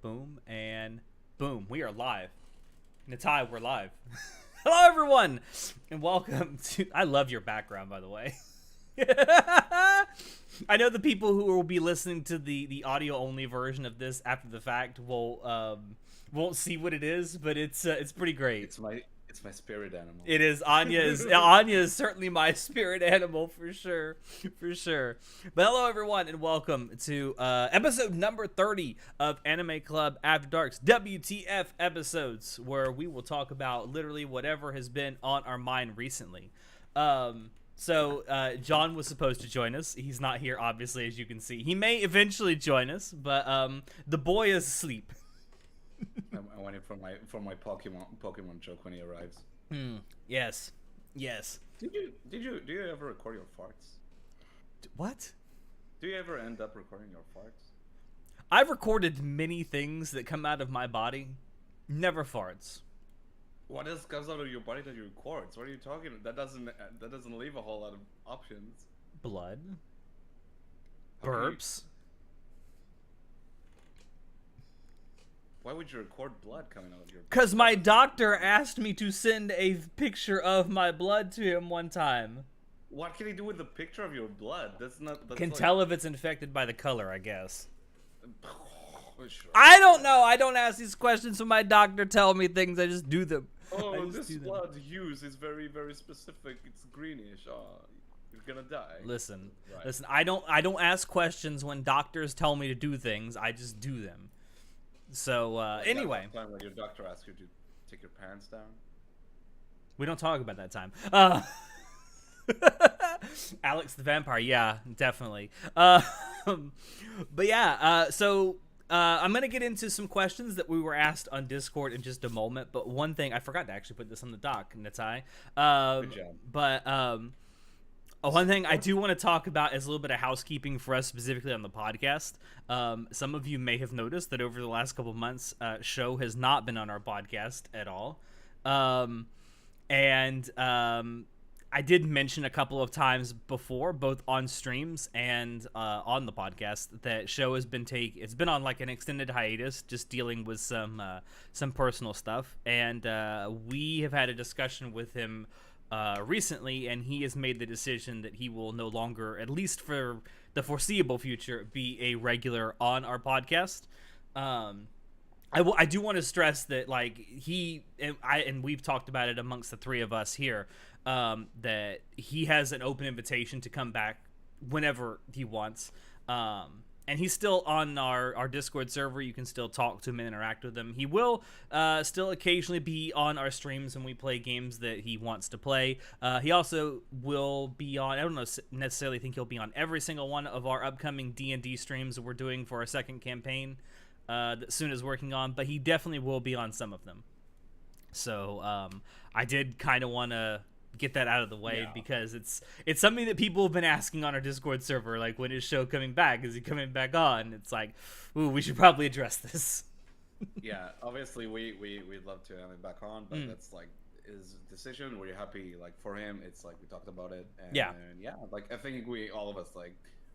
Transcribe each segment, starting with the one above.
Boom, and boom. We are live. Natai, we're live. Hello, everyone, and welcome to... I love your background, by the way. I know the people who will be listening to the audio-only version of this after the fact won't see what it is, but it's pretty great. It's my spirit animal. It is. Anya is certainly my spirit animal for sure. But hello everyone and welcome to episode number 30 of Anime Club After Dark's WTF episodes, where we will talk about literally whatever has been on our mind recently. So John was supposed to join us. He's not here, obviously, as you can see. He may eventually join us, but the boy is asleep. I'm waiting for my Pokemon joke when he arrives. Yes. Do you ever record your farts? What? Do you ever end up recording your farts? I've recorded many things that come out of my body. Never farts. What else comes out of your body that you record? What are you talking about? That doesn't leave a whole lot of options. Blood. Okay. Burps. Why would you record blood coming out of your body? Because my doctor asked me to send a picture of my blood to him one time. What can he do with the picture of your blood? That's Can tell if it's infected by the color, I guess. Sure. I don't know. I don't ask these questions when my doctor tell me things. I just do them. Oh, this blood hues is very, very specific. It's greenish. Oh, you're gonna die. Listen. Right. I don't ask questions when doctors tell me to do things. I just do them. So anyway, that time when your doctor asks you to take your pants down. We don't talk about that time. Alex the Vampire, yeah, definitely. But yeah, so I'm gonna get into some questions that we were asked on Discord in just a moment. But one thing, I forgot to actually put this on the doc, Natai. Good job. But one thing I do want to talk about is a little bit of housekeeping for us, specifically on the podcast. Some of you may have noticed that over the last couple of months, Show has not been on our podcast at all. I did mention a couple of times before, both on streams and on the podcast, that Show has been it's been on like an extended hiatus, just dealing with some personal stuff. And we have had a discussion with him recently, and he has made the decision that he will no longer, at least for the foreseeable future, be a regular on our podcast. I do want to stress that, like, he and we've talked about it amongst the three of us here, that he has an open invitation to come back whenever he wants. And he's still on our Discord server. You can still talk to him and interact with him. He will still occasionally be on our streams when we play games that he wants to play. He also will be on, I don't necessarily think he'll be on every single one of our upcoming D&D streams that we're doing for our second campaign that Soon is working on, but he definitely will be on some of them. So I did kind of want to get that out of the way, because it's something that people have been asking on our Discord server, like, when is Show coming back? Is he coming back on? It's like, ooh, we should probably address this. Yeah, obviously we'd love to have him back on, but that's like his decision. We're happy, like, for him. It's like we talked about it, and yeah, like, I think we all of us, like,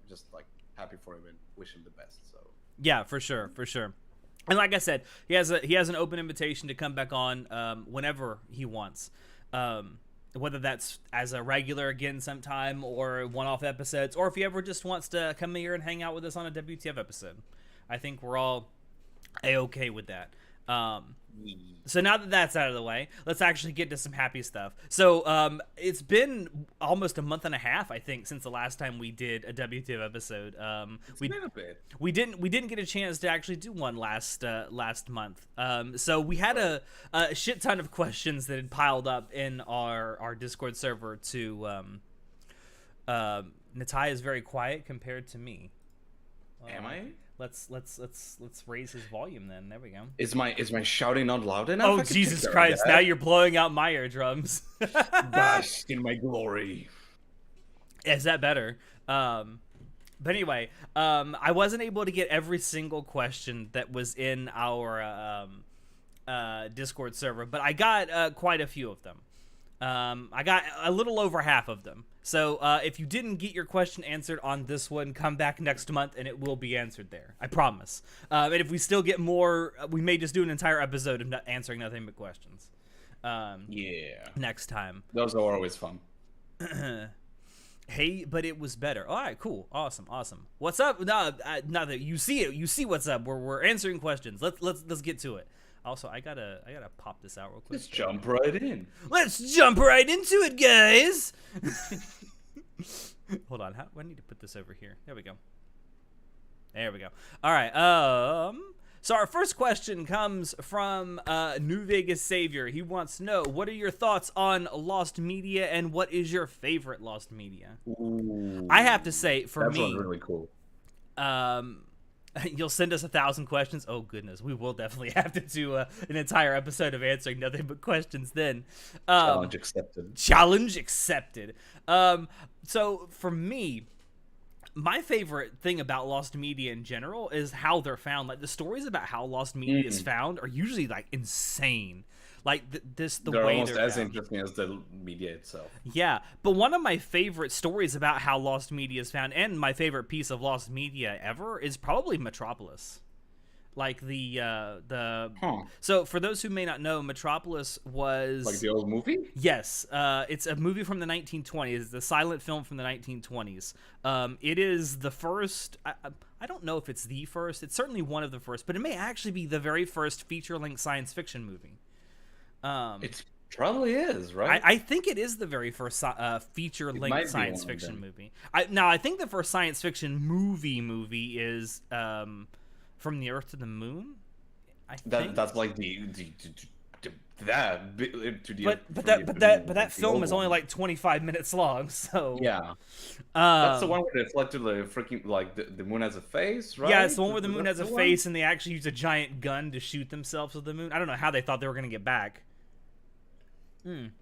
just like happy for him and wish him the best. So yeah, for sure. And like I said, he has an open invitation to come back on whenever he wants. Whether that's as a regular again sometime, or one-off episodes, or if he ever just wants to come here and hang out with us on a WTF episode. I think we're all A-okay with that. So now that that's out of the way, let's actually get to some happy stuff. So it's been almost a month and a half, I think, since the last time we did a WTF episode. It's been a bit. We didn't get a chance to actually do one last month. So we had a shit ton of questions that had piled up in our Discord server. Natai is very quiet compared to me. Am I? Let's raise his volume then. There we go. Is my shouting not loud enough? Oh, Jesus Christ! Now you're blowing out my eardrums. Bask in my glory. Is that better? But anyway, I wasn't able to get every single question that was in our Discord server, but I got quite a few of them. I got a little over half of them. So if you didn't get your question answered on this one, come back next month and it will be answered there. I promise. And if we still get more, we may just do an entire episode of answering nothing but questions. Yeah. Next time. Those are always fun. Hey, but it was better. All right, cool, awesome. What's up? No, now that you see it, you see what's up. We're answering questions. Let's get to it. Also, I gotta pop this out real quick. Let's jump right in. Let's jump right into it, guys. Hold on, I need to put this over here. There we go. All right. So our first question comes from New Vegas Savior. He wants to know, what are your thoughts on Lost Media, and what is your favorite Lost Media? Ooh, I have to say, for that's me, really cool. You'll send us 1,000 questions. Oh goodness, we will definitely have to do an entire episode of answering nothing but questions then. Challenge accepted. Challenge accepted. So for me, my favorite thing about Lost Media in general is how they're found. Like, the stories about how Lost Media is found are usually like insane. Like they're way almost they're as found. interesting as the media itself. Yeah, but one of my favorite stories about how Lost Media is found, and my favorite piece of Lost Media ever, is probably Metropolis. Like So for those who may not know, Metropolis was Like the old movie? Yes, it's a movie from the 1920s. It's a silent film from the 1920s. It is the first. I don't know if it's the first. It's certainly one of the first, but it may actually be the very first feature-length science fiction movie. It probably is, right? I think it is the very first feature-length science fiction movie. I think the first science fiction movie is From the Earth to the Moon. That's like but that film is only like 25 minutes long, so yeah. That's the one where they reflected the freaking, like, the moon has a face, right? Yeah, it's the one where the moon has a face, and they actually use a giant gun to shoot themselves with the moon. I don't know how they thought they were gonna get back.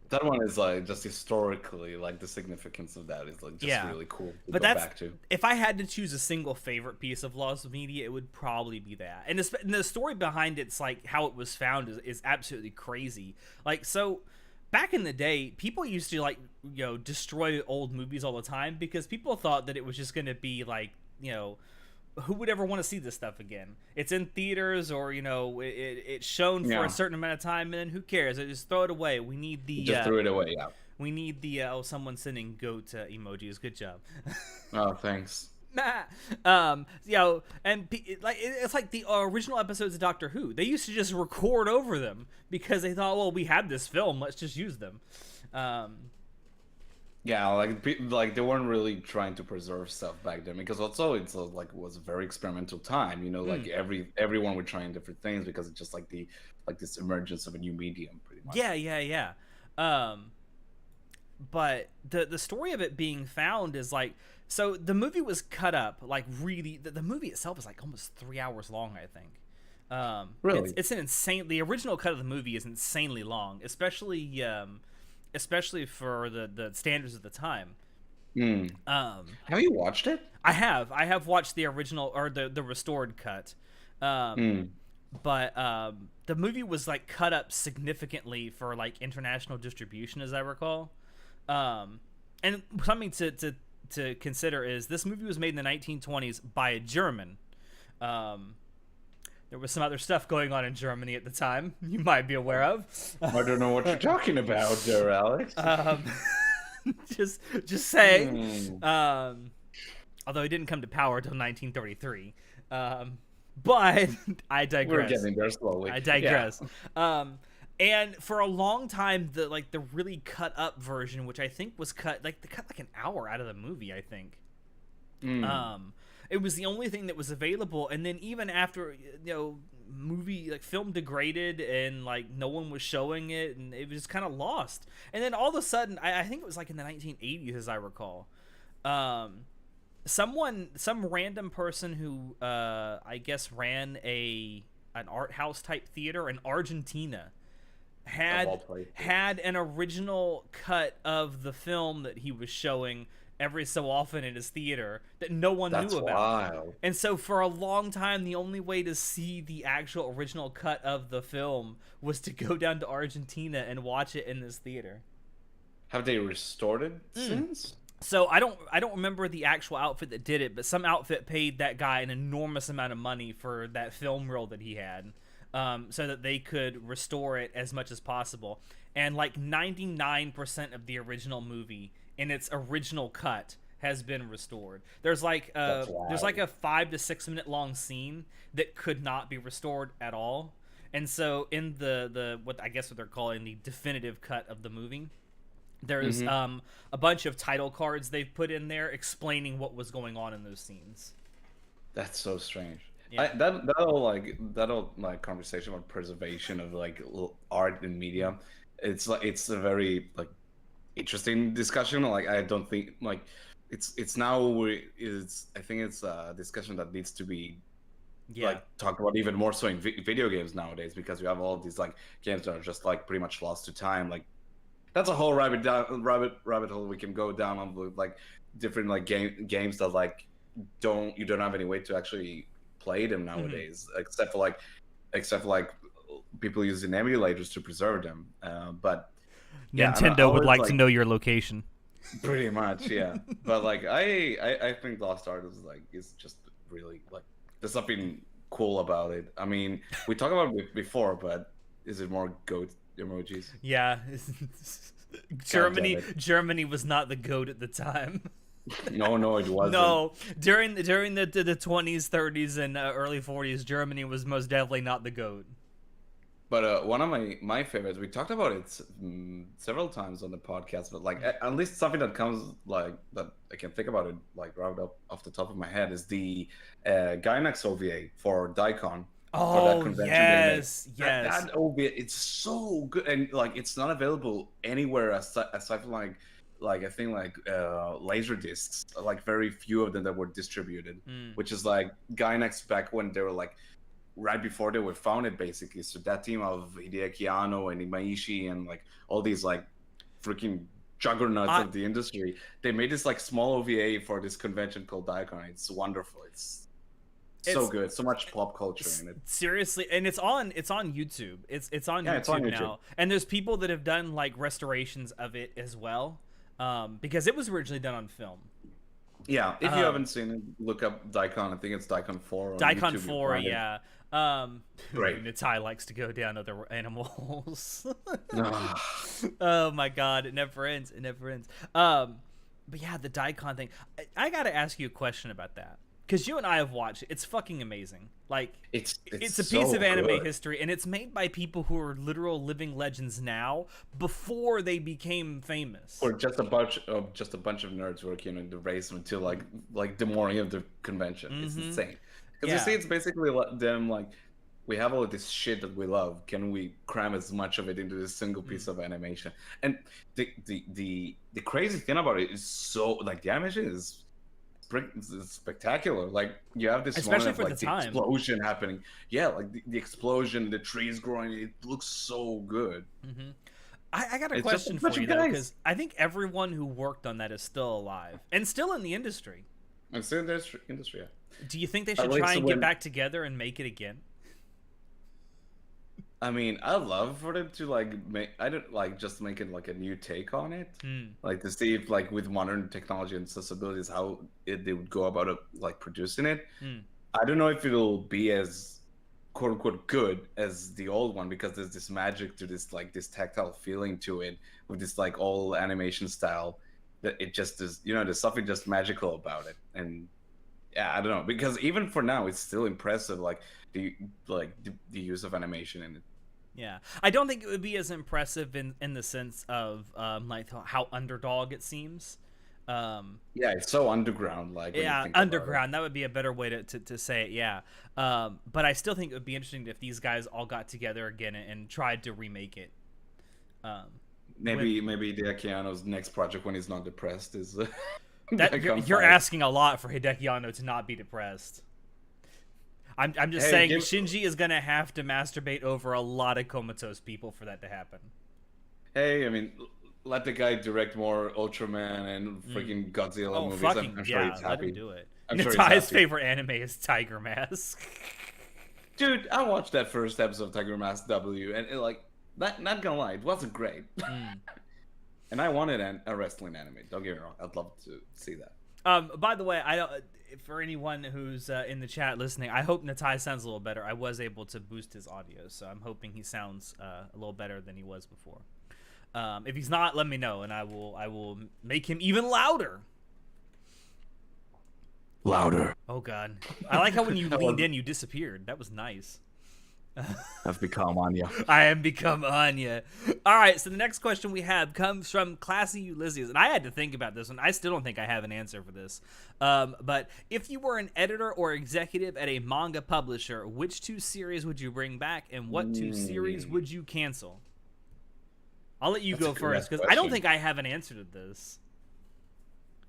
That one is like just historically, like, the significance of that is like just really cool to go back to. If I had to choose a single favorite piece of Lost Media, it would probably be that. And the story behind it's like how it was found is absolutely crazy. Like, so back in the day, people used to, like, destroy old movies all the time because people thought that it was just going to be like, who would ever want to see this stuff again? It's in theaters, or it's shown for a certain amount of time, and then who cares? I just throw it away. We need the just threw it away. Yeah. We need the someone sending goat emojis. Good job. Oh, thanks. And it's like the original episodes of Doctor Who. They used to just record over them because they thought, well, we have this film, let's just use them. Yeah, like they weren't really trying to preserve stuff back then, because also it was a very experimental time. Like everyone were trying different things because it's just like this emergence of a new medium, pretty much. Yeah. But the story of it being found is like, so the movie was cut up like really. The movie itself is like almost 3 hours long, I think. Really, it's an insane. The original cut of the movie is insanely long, especially for the standards of the time. Have you watched it? I have watched the original, or the restored cut. But the movie was like cut up significantly for like international distribution, as I recall. And something to consider is this movie was made in the 1920s by a German. There was some other stuff going on in Germany at the time you might be aware of. I don't know what you're talking about there, Alex. Just saying. Although he didn't come to power until 1933. But I digress. We're getting there slowly. I digress. Yeah. And for a long time, the really cut up version, which I think was cut like an hour out of the movie, I think. It was the only thing that was available, and then even after film degraded and like no one was showing it, and it was kind of lost. And then all of a sudden, I think it was like in the 1980s, as I recall, some random person who I guess ran an art house type theater in Argentina had an original cut of the film that he was showing every so often in his theater that no one knew about. Wild. And so for a long time, the only way to see the actual original cut of the film was to go down to Argentina and watch it in this theater. Have they restored it since? So I don't remember the actual outfit that did it, but some outfit paid that guy an enormous amount of money for that film role that he had, so that they could restore it as much as possible. And like 99% of the original movie in its original cut has been restored. There's like a 5 to 6 minute long scene that could not be restored at all. And so in the what I guess what they're calling the definitive cut of the movie, there's a bunch of title cards they've put in there explaining what was going on in those scenes. That's so strange. Yeah. That whole conversation about preservation of like art and media, it's a very like interesting discussion. Like I don't think like it's now it's I think it's a discussion that needs to be like talked about even more so in video games nowadays, because you have all of these like games that are just like pretty much lost to time. Like that's a whole rabbit hole we can go down on, with like different like games that like you don't have any way to actually play them nowadays, except for like people using emulators to preserve them. But Nintendo would like to know your location. Pretty much, yeah. But like I think Lost Art is just really like there's something cool about it. I mean, we talked about it before, but is it more goat emojis? Yeah. Germany was not the goat at the time. No, it wasn't. No, during the 20s, 30s, and early 40s, Germany was most definitely not the goat. But one of my favorites, we talked about it several times on the podcast, but like at least something that comes like that I can think about it like right up off the top of my head is the Gainax OVA for Daikon. Oh yes. That OVA, it's so good, and like it's not available anywhere aside from like I think like laser discs, like very few of them that were distributed, which is like Gainax back when they were like right before they were founded, basically. So that team of Hideaki Anno and Imaishi and like all these like freaking juggernauts of the industry, they made this like small OVA for this convention called Daikon. It's wonderful. It's so good. So much pop culture in it. Seriously, and it's on YouTube. It's on YouTube now. And there's people that have done like restorations of it as well, because it was originally done on film. Yeah, if you haven't seen it, look up Daikon. I think it's Daikon 4. Daikon 4, yeah. Great. Natai likes to go down other animals. Oh my god, it never ends. But yeah, the Daikon thing. I gotta ask you a question about that, because you and I have watched it. It's fucking amazing. Like it's a piece of anime history, and it's made by people who are literal living legends now before they became famous. Or just a bunch of nerds working in the basement until like the morning of the convention. It's insane. Because you see, it's basically them like, we have all of this shit that we love. Can we cram as much of it into this single piece of animation? And the crazy thing about it is, so like the animation is spectacular. Like you have this especially moment for of, like, the time, explosion happening. Yeah, like the explosion, the trees growing. It looks so good. I got a question for you though, because I think everyone who worked on that is still alive and still in the industry. And still in the industry, yeah. Do you think they should try and get back together and make it again? I mean, I'd love for them to like just make it like a new take on it, like to see if like with modern technology and accessibilities how they would go about it, like producing it. I don't know if it'll be as quote unquote good as the old one, because there's this magic to this, like this tactile feeling to it with this like old animation style that it just is, there's something just magical about it. And yeah, I don't know, because even for now it's still impressive, like the use of animation in it. Yeah, I don't think it would be as impressive in the sense of like how underdog it seems. Yeah, it's so underground. Like underground. That would be a better way to say it. Yeah, but I still think it would be interesting if these guys all got together again and tried to remake it. Maybe Hideaki Anno's next project, when he's not depressed, is that you're asking a lot for Hideaki Anno to not be depressed. I'm just saying Shinji is gonna have to masturbate over a lot of comatose people for that to happen. Hey, I mean, let the guy direct more Ultraman and freaking Godzilla movies. I'm sure he's happy. Let him do it. Natai's favorite anime is Tiger Mask. Dude, I watched that first episode of Tiger Mask W, and not gonna lie, it wasn't great. And I wanted a wrestling anime. Don't get me wrong. I'd love to see that. By the way, I don't. For anyone who's in the chat listening, I hope Natai sounds a little better. I was able to boost his audio, so I'm hoping he sounds a little better than he was before. If he's not, let me know, and I will make him even louder. Louder. Oh God, I like how when you leaned in, you disappeared. That was nice. I've become Anya. I am become Anya. All right, so the next question we have comes from Classy Ulysses, and I had to think about this one. I still don't think I have an answer for this. But if you were an editor or executive at a manga publisher, which 2 series would you bring back, and what 2 series would you cancel? I'll let you go first, because I don't think I have an answer to this.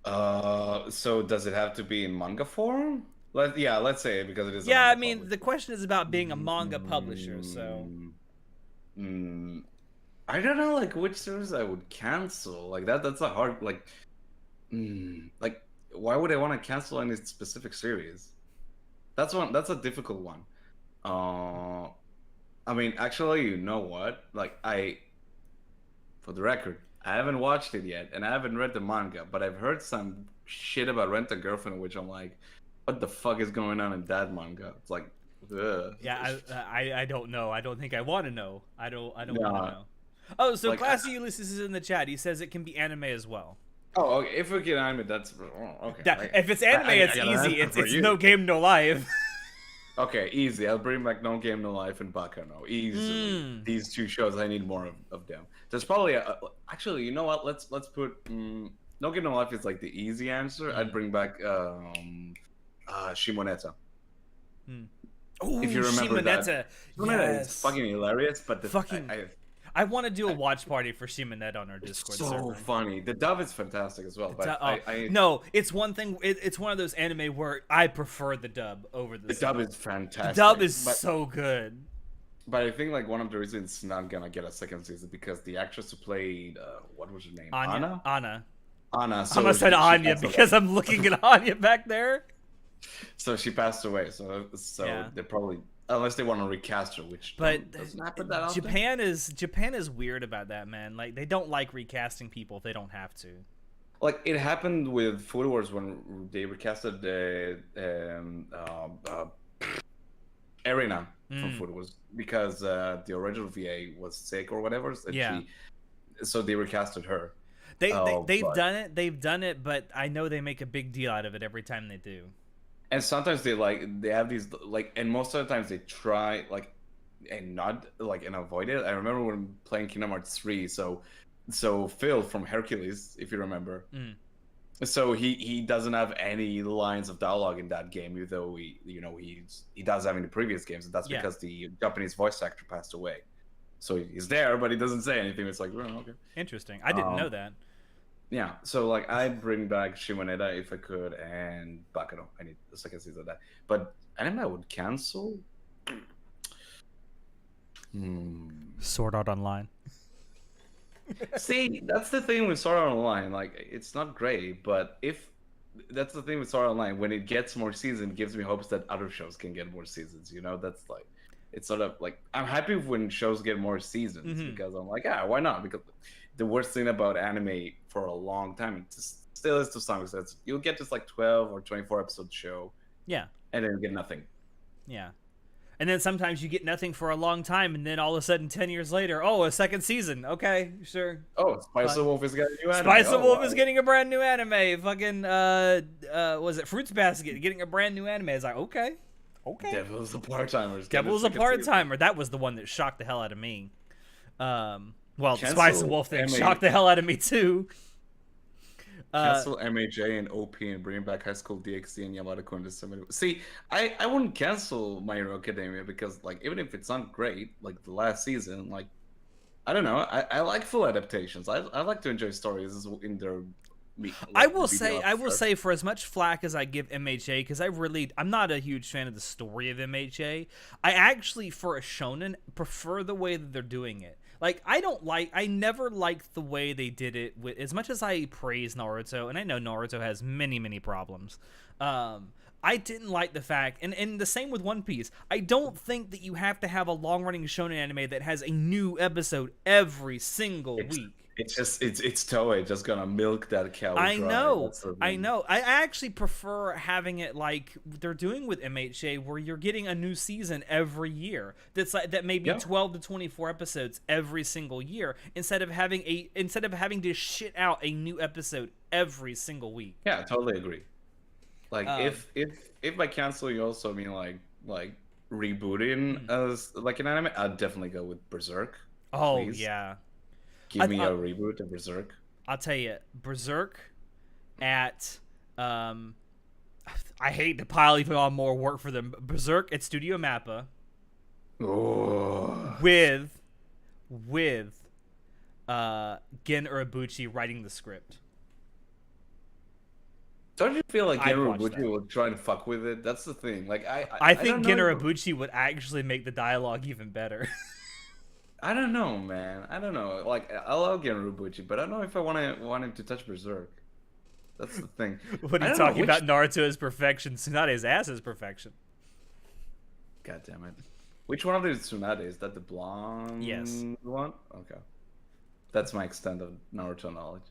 So does it have to be in manga form? Let's say it, because it is. Yeah, I mean, publisher. The question is about being a manga publisher, so. I don't know, like, which series I would cancel. Like that's a hard, like, why would I want to cancel any specific series? That's a difficult one. I mean, actually, you know what? Like, for the record, I haven't watched it yet, and I haven't read the manga, but I've heard some shit about Rent a Girlfriend, which I'm like, what the fuck is going on in that manga? It's like, ugh. Yeah, I don't know. I don't think I want to know. I don't want to know. Oh, so like, Classy Ulysses is in the chat. He says it can be anime as well. Oh, okay. If we get anime, that's okay. If it's anime, it's easy. It's No Game No Life. Okay, easy. I'll bring back No Game No Life and Bakano easily. These 2 shows, I need more of them. There's probably actually, you know what? Let's put No Game No Life is like the easy answer. I'd bring back Shimoneta. Ooh, if you remember Shimoneta. that. Shimoneta is fucking hilarious, but I want to do a watch party for Shimoneta on our Discord server. So funny. The dub is fantastic as well. But no, it's one thing. It's one of those anime where I prefer the dub over the. The dub is fantastic. The dub is so good. But I think like one of the reasons it's not gonna get a second season because the actress who played what was her name? Anna. Anna. So I almost said Anya because I'm looking at Anya back there. So she passed away. So yeah. They probably. Unless they want to recast her, which doesn't happen that often. Japan is weird about that, man. Like they don't like recasting people if they don't have to. Like it happened with Food Wars when they recasted Arena from Food Wars because the original VA was sick or whatever. So they recasted her. They've done it, but I know they make a big deal out of it every time they do. And sometimes they have these and most of the times they try and avoid it. I remember when playing Kingdom Hearts 3, so Phil from Hercules, if you remember. So he doesn't have any lines of dialogue in that game, even though he does have in the previous games, and that's because the Japanese voice actor passed away. So he's there, but he doesn't say anything. It's like, oh, okay. Interesting. I didn't know that. Yeah, so I'd bring back Shimoneta if I could, and Bakano. I need the second season of that. But anime I would cancel. Sword Art Online. See, that's the thing with Sword Art Online. Like, it's not great, but that's the thing with Sword Art Online. When it gets more seasons, it gives me hopes that other shows can get more seasons. You know, that's like, it's sort of like I'm happy when shows get more seasons because I'm like, why not? Because the worst thing about anime for a long time, it still is to some extent, you'll get this 12 or 24 episode show. Yeah. And then you get nothing. Yeah. And then sometimes you get nothing for a long time, and then all of a sudden, 10 years later, a second season. Okay, sure. Oh, Spice of Wolf is getting a new anime. Spice of Wolf is getting a brand new anime. Fucking, was it Fruits Basket getting a brand new anime? It's like, okay. Devil's a Part-Timer. Devil's a Part-Timer. That was the one that shocked the hell out of me. Well, Spice of Wolf thing shocked the hell out of me, too. Cancel MHA and OP and bring back High School DxD and Yamada-kun. See, I wouldn't cancel My Hero Academia because, even if it's not great, the last season, I don't know. I like full adaptations. I like to enjoy stories in their. I will say, for as much flack as I give MHA, because I'm not a huge fan of the story of MHA. I actually, for a shonen, prefer the way that they're doing it. I never liked the way they did it with, as much as I praise Naruto, and I know Naruto has many, many problems. I didn't like the fact, and the same with One Piece. I don't think that you have to have a long-running shonen anime that has a new episode every single week. it's Toei just gonna milk that cow I dry. know, That's the I thing. know. I actually prefer having it like they're doing with MHA, where you're getting a new season every year. That may be Yeah. 12 to 24 episodes every single year, instead of having to shit out a new episode every single week. Yeah, I totally agree. Like Um, if by cancel you also mean like rebooting as like an anime, I'd definitely go with Berserk. oh Please yeah, give I, me I a reboot of Berserk. I'll tell you, Berserk at I hate to pile even on more work for them. Berserk at Studio Mappa Oh, with Gen Urobuchi writing the script. don't you feel like I'd watch Yorubuchi that. will try to fuck with it? That's the thing. Like I I don't think Gen know. Urobuchi would actually make the dialogue even better. I don't know, man. I don't know. Like I love Yorubuchi, but I don't know if I want him to touch Berserk. That's the thing. What are I you don't know talking which. about? Naruto is perfection. Tsunade's ass is perfection. God damn it. Which one of these Tsunade? Is that the blonde Yes. one? Okay. That's my extent of Naruto knowledge.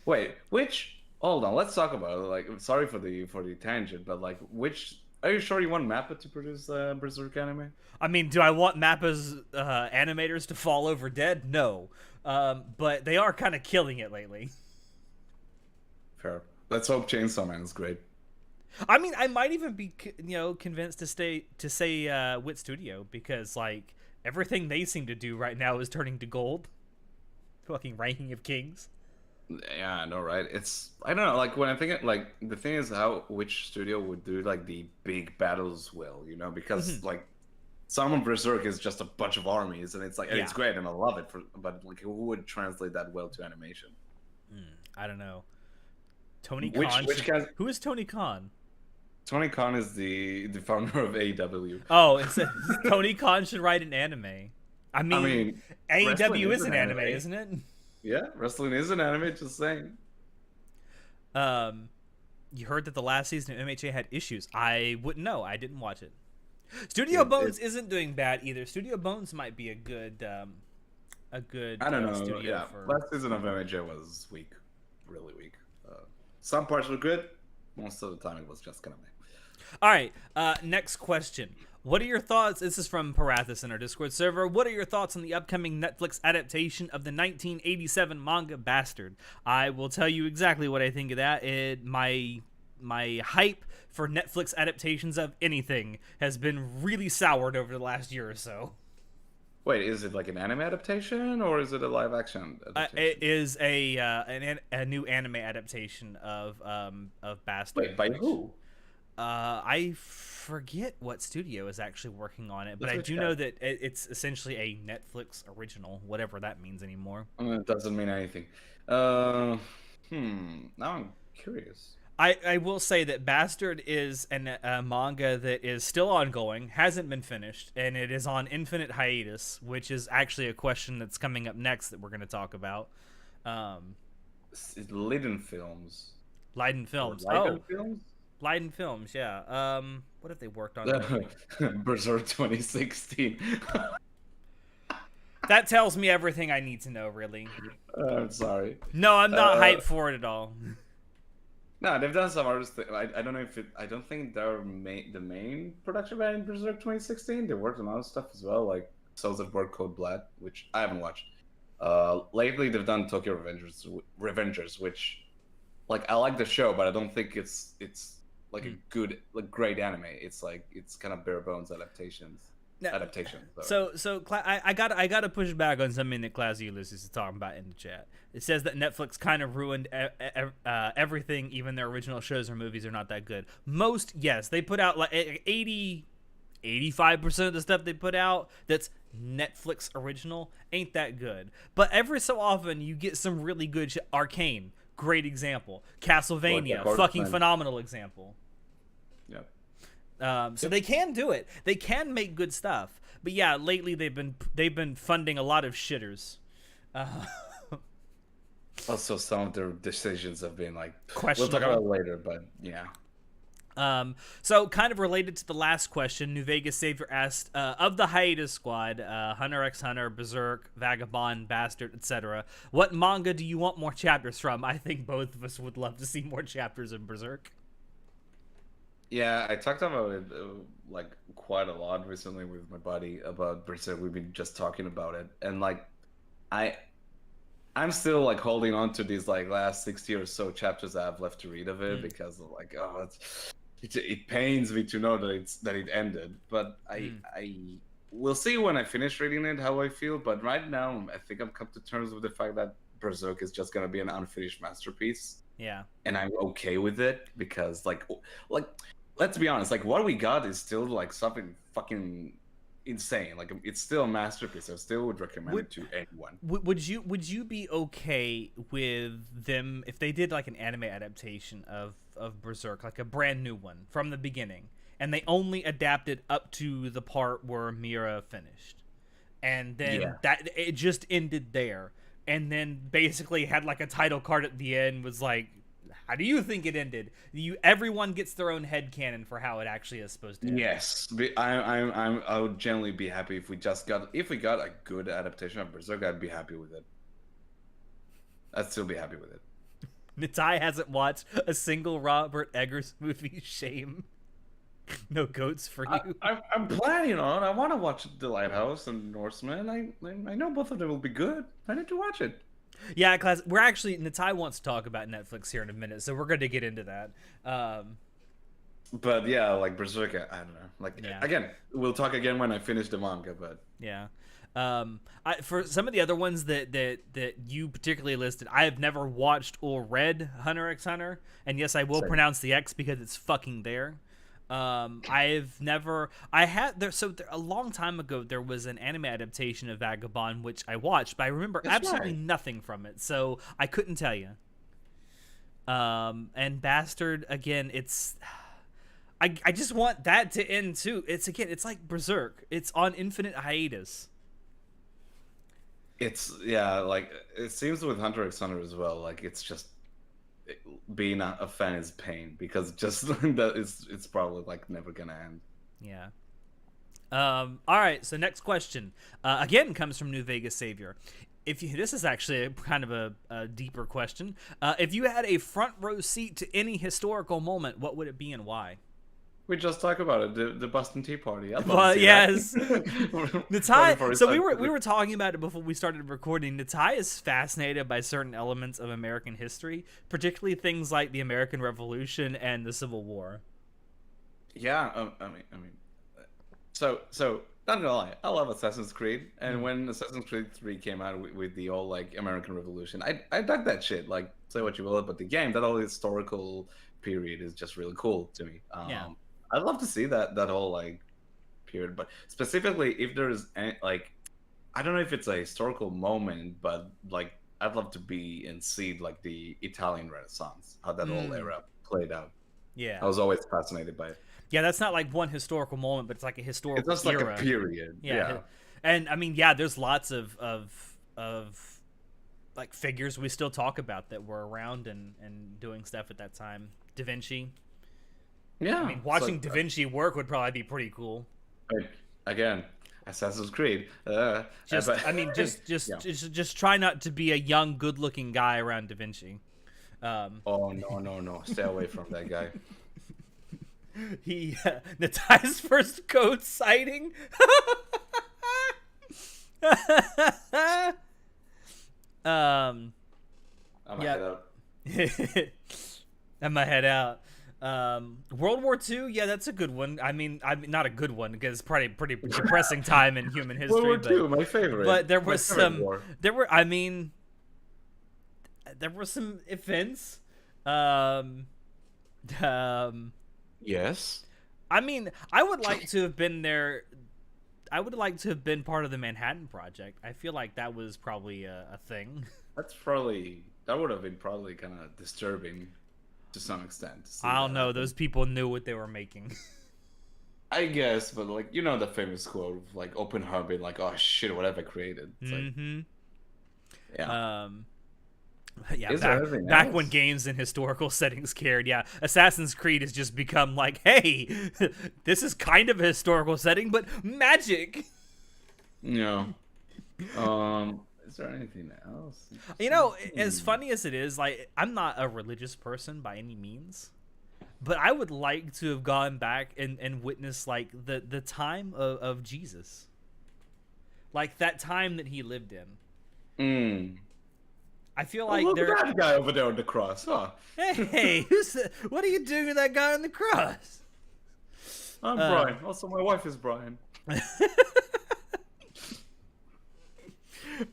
Wait, which? Hold on, let's talk about it. Like, sorry for the tangent, but like, which? Are you sure you want Mappa to produce Berserk anime? I mean, do I want Mappa's animators to fall over dead? No. But they are kind of killing it lately. Fair. Let's hope Chainsaw Man is great. I mean, I might even be, convinced to say Wit Studio, because like everything they seem to do right now is turning to gold. Fucking Ranking of Kings. Yeah, I know, right? I don't know. Like when I think like the thing is how which studio would do like the big battles well, because like some of Berserk is just a bunch of armies, and it's like and it's Yeah. great, and I love it. But like, who would translate that well to animation? I don't know. Tony Which Khan. which cast? Who is Tony Khan? Tony Khan is the founder of AEW. Oh, it's Tony Khan should write an anime. I mean, wrestling AEW is an anime, anime. isn't it? Yeah, wrestling is an anime. Just saying. You heard that the last season of MHA had issues. I wouldn't know. I didn't watch it. Studio Bones isn't doing bad either. Studio Bones might be a good I don't know. studio Yeah, for. last season of MHA was weak, really weak. Some parts were good. Most of the time, it was just kind of. All right. Next question. What are your thoughts? This is from Parathis in our Discord server. What are your thoughts on the upcoming Netflix adaptation of the 1987 manga Bastard? I will tell you exactly what I think of that. My hype for Netflix adaptations of anything has been really soured over the last year or so. Wait, is it like an anime adaptation or is it a live action adaptation? It is a new anime adaptation of Bastard. Wait, by who? I forget what studio is actually working on it, but I do know that it's essentially a Netflix original, whatever that means anymore. It doesn't mean anything. Now I'm curious. I will say that Bastard is a manga that is still ongoing, hasn't been finished, and it is on infinite hiatus, which is actually a question that's coming up next that we're going to talk about. It's Leiden Films. Leiden Films. Leiden Films? Leiden Films, yeah. What have they worked on lately? Berserk 2016. That tells me everything I need to know, really. I'm sorry. No, I'm not hyped for it at all. No, they've done some artists. I don't know if it. I don't think they're the main production band in Berserk 2016. They worked on other stuff as well, like Souls of War Code Blood, which I haven't watched. Lately, they've done Tokyo Revengers, which, like, I like the show, but I don't think it's like a good, like, great anime. It's kind of bare bones adaptations. I gotta push back on something that Class Ulysses is talking about in the chat. It says that Netflix kind of ruined everything, even their original shows or movies are not that good. Most, yes, they put out like 85% of the stuff they put out that's Netflix original ain't that good. But every so often you get some really good Arcane, great example. Castlevania, fucking phenomenal example. Yep. So they can do it. They can make good stuff. But yeah, lately they've been funding a lot of shitters. Also, some of their decisions have been like questionable. We'll talk about it later, but yeah. So kind of related to the last question, New Vegas Savior asked, of the hiatus squad, Hunter x Hunter, Berserk, Vagabond, Bastard, etc., what manga do you want more chapters from? I think both of us would love to see more chapters in Berserk. Yeah, I talked about it like quite a lot recently with my buddy about Berserk. We've been just talking about it, and like, I I'm still like holding on to these like last 60 or so chapters I have left to read of it because of like it pains me to know that it ended. But I will see when I finish reading it how I feel. But right now I think I've come to terms with the fact that Berserk is just gonna be an unfinished masterpiece. Yeah. And I'm okay with it because like let's be honest, like what we got is still like something fucking insane. Like it's still a masterpiece. I still would recommend it to anyone. Would you be okay with them if they did like an anime adaptation of Berserk, like a brand new one from the beginning, and they only adapted up to the part where Mira finished, and then that it just ended there, and then basically had like a title card at the end was like, how do you think it ended? Everyone gets their own headcanon for how it actually is supposed to end. Yes, I would generally be happy if we got a good adaptation of Berserk. I'd be happy with it. I'd still be happy with it. Natai hasn't watched a single Robert Eggers movie. Shame. No goats for you. I'm planning on. I want to watch The Lighthouse and Norseman. I know both of them will be good. I need to watch it. Yeah, class. We're actually Natai wants to talk about Netflix here in a minute, so we're going to get into that. But yeah, like Berserk, I don't know. Like again, we'll talk again when I finish the manga. But yeah, for some of the other ones that you particularly listed, I have never watched or read Hunter x Hunter, and yes, I will pronounce the X because it's fucking there. I've never, I had there, so there, a long time ago, there was an anime adaptation of Vagabond, which I watched, but I remember absolutely nothing from it. So I couldn't tell you. And Bastard, again, it's, I just want that to end too. It's like Berserk. It's on infinite hiatus. It's, like, it seems with Hunter x Hunter as well, like, it's just, being a fan is pain because just that it's probably like never gonna end. Yeah. All right. So next question, again, comes from New Vegas Savior. This is actually kind of a deeper question. If you had a front row seat to any historical moment, what would it be and why? We just talked about it, the Boston Tea Party. Well, yes. Natai, so we were talking about it before we started recording. Natai is fascinated by certain elements of American history, particularly things like the American Revolution and the Civil War. Yeah, I mean, so not gonna lie, I love Assassin's Creed, and when Assassin's Creed 3 came out with the whole like American Revolution, I dug that shit. Like, say what you will, but the game, that whole historical period is just really cool to me. I'd love to see that whole like period, but specifically if there's like, I don't know if it's a historical moment, but like I'd love to be and see like the Italian Renaissance, how that whole era played out. Yeah, I was always fascinated by it. Yeah, that's not like one historical moment, but it's like a historical. It's just era. Like a period. Yeah, and I mean, there's lots of like figures we still talk about that were around and doing stuff at that time. Da Vinci. Yeah, I mean, watching Da Vinci work would probably be pretty cool. Again, Assassin's Creed. Just try not to be a young, good-looking guy around Da Vinci. Oh no! Stay away from that guy. Natai's first code sighting. I'm gonna head out. I'm gonna head out. World War II, yeah, that's a good one. I mean, not a good one because it's probably pretty depressing time in human history. World War II, my favorite. But there was some. There were some events. Yes. I mean, I would like to have been there. I would like to have been part of the Manhattan Project. I feel like that was probably a thing. That would have been probably kind of disturbing. To some extent. I don't know. Those people knew what they were making. I guess, but like, you know the famous quote of like Oppenheimer being like, "Oh shit, what have I created?" It's like, yeah. Yeah, Is there anything back when else? games in historical settings cared. Yeah, Assassin's Creed has just become like, hey, this is kind of a historical setting, but magic. No. Is there anything else? You Interesting? know, as funny as it is, like, I'm not a religious person by any means, but I would like to have gone back and witnessed like the time of Jesus, like that time that he lived in. Mm. I feel Oh, like look there. at that guy over there on the cross, huh? Hey, what are you doing with that guy on the cross? I'm Brian. Also, my wife is Brian.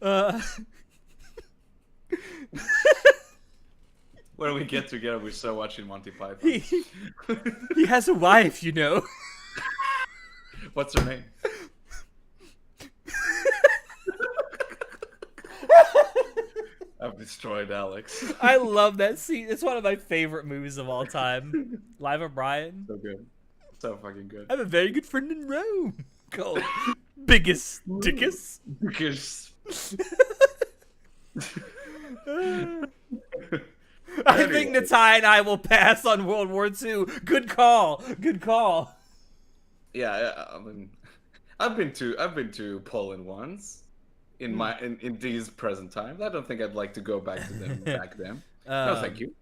Uh, When we get together, we start watching Monty Python. he has a wife, you know. What's her name? I've destroyed Alex. I love that scene. It's one of my favorite movies of all time. Live of Brian. So good. So fucking good. I have a very good friend in Rome called Biggest Dickus. Because I think Natai and I will pass on World War II. Good call. Good call. yeah, I mean, I've been to Poland once in my in these present times. I don't think I'd like to go back to them back then. No, thank you.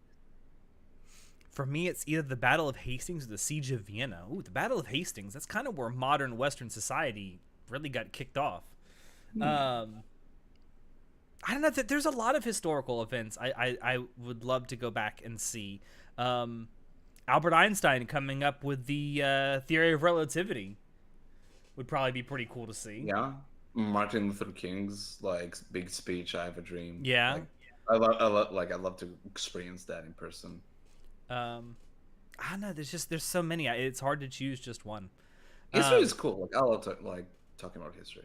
For me, it's either the Battle of Hastings or the Siege of Vienna. Ooh, the Battle of Hastings. That's kind of where modern Western society really got kicked off. I don't know. There's a lot of historical events I would love to go back and see. Albert Einstein coming up with the theory of relativity would probably be pretty cool to see. Yeah, Martin Luther King's like big speech. I have a dream. Yeah. Like, I love to experience that in person. I don't know. There's so many. It's hard to choose just one. History is cool. Like I love talking about history.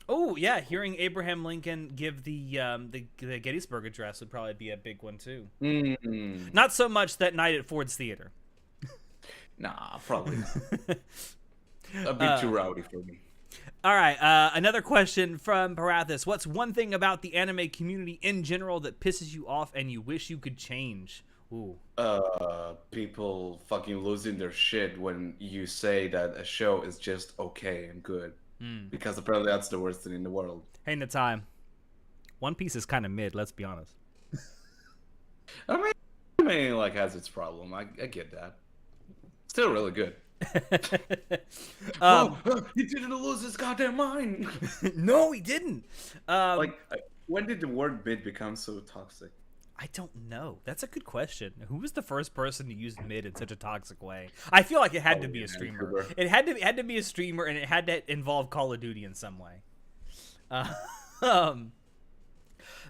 Oh yeah, hearing Abraham Lincoln give the Gettysburg Address would probably be a big one too. Mm. Not so much that night at Ford's Theater. Nah, probably not. A bit too rowdy for me. All right, another question from Parathis. What's one thing about the anime community in general that pisses you off and you wish you could change? Ooh. People fucking losing their shit when you say that a show is just okay and good. Because apparently that's the worst thing in the world. Hey, Natai. One Piece is kind of mid, let's be honest. I mean, like, has its problem. I get that. Still really good. He didn't lose his goddamn mind. No, he didn't. When did the word mid become so toxic? I don't know. That's a good question. Who was the first person to use mid in such a toxic way? I feel like it had to be a streamer. Vancouver. It had to be a streamer, and it had to involve Call of Duty in some way. But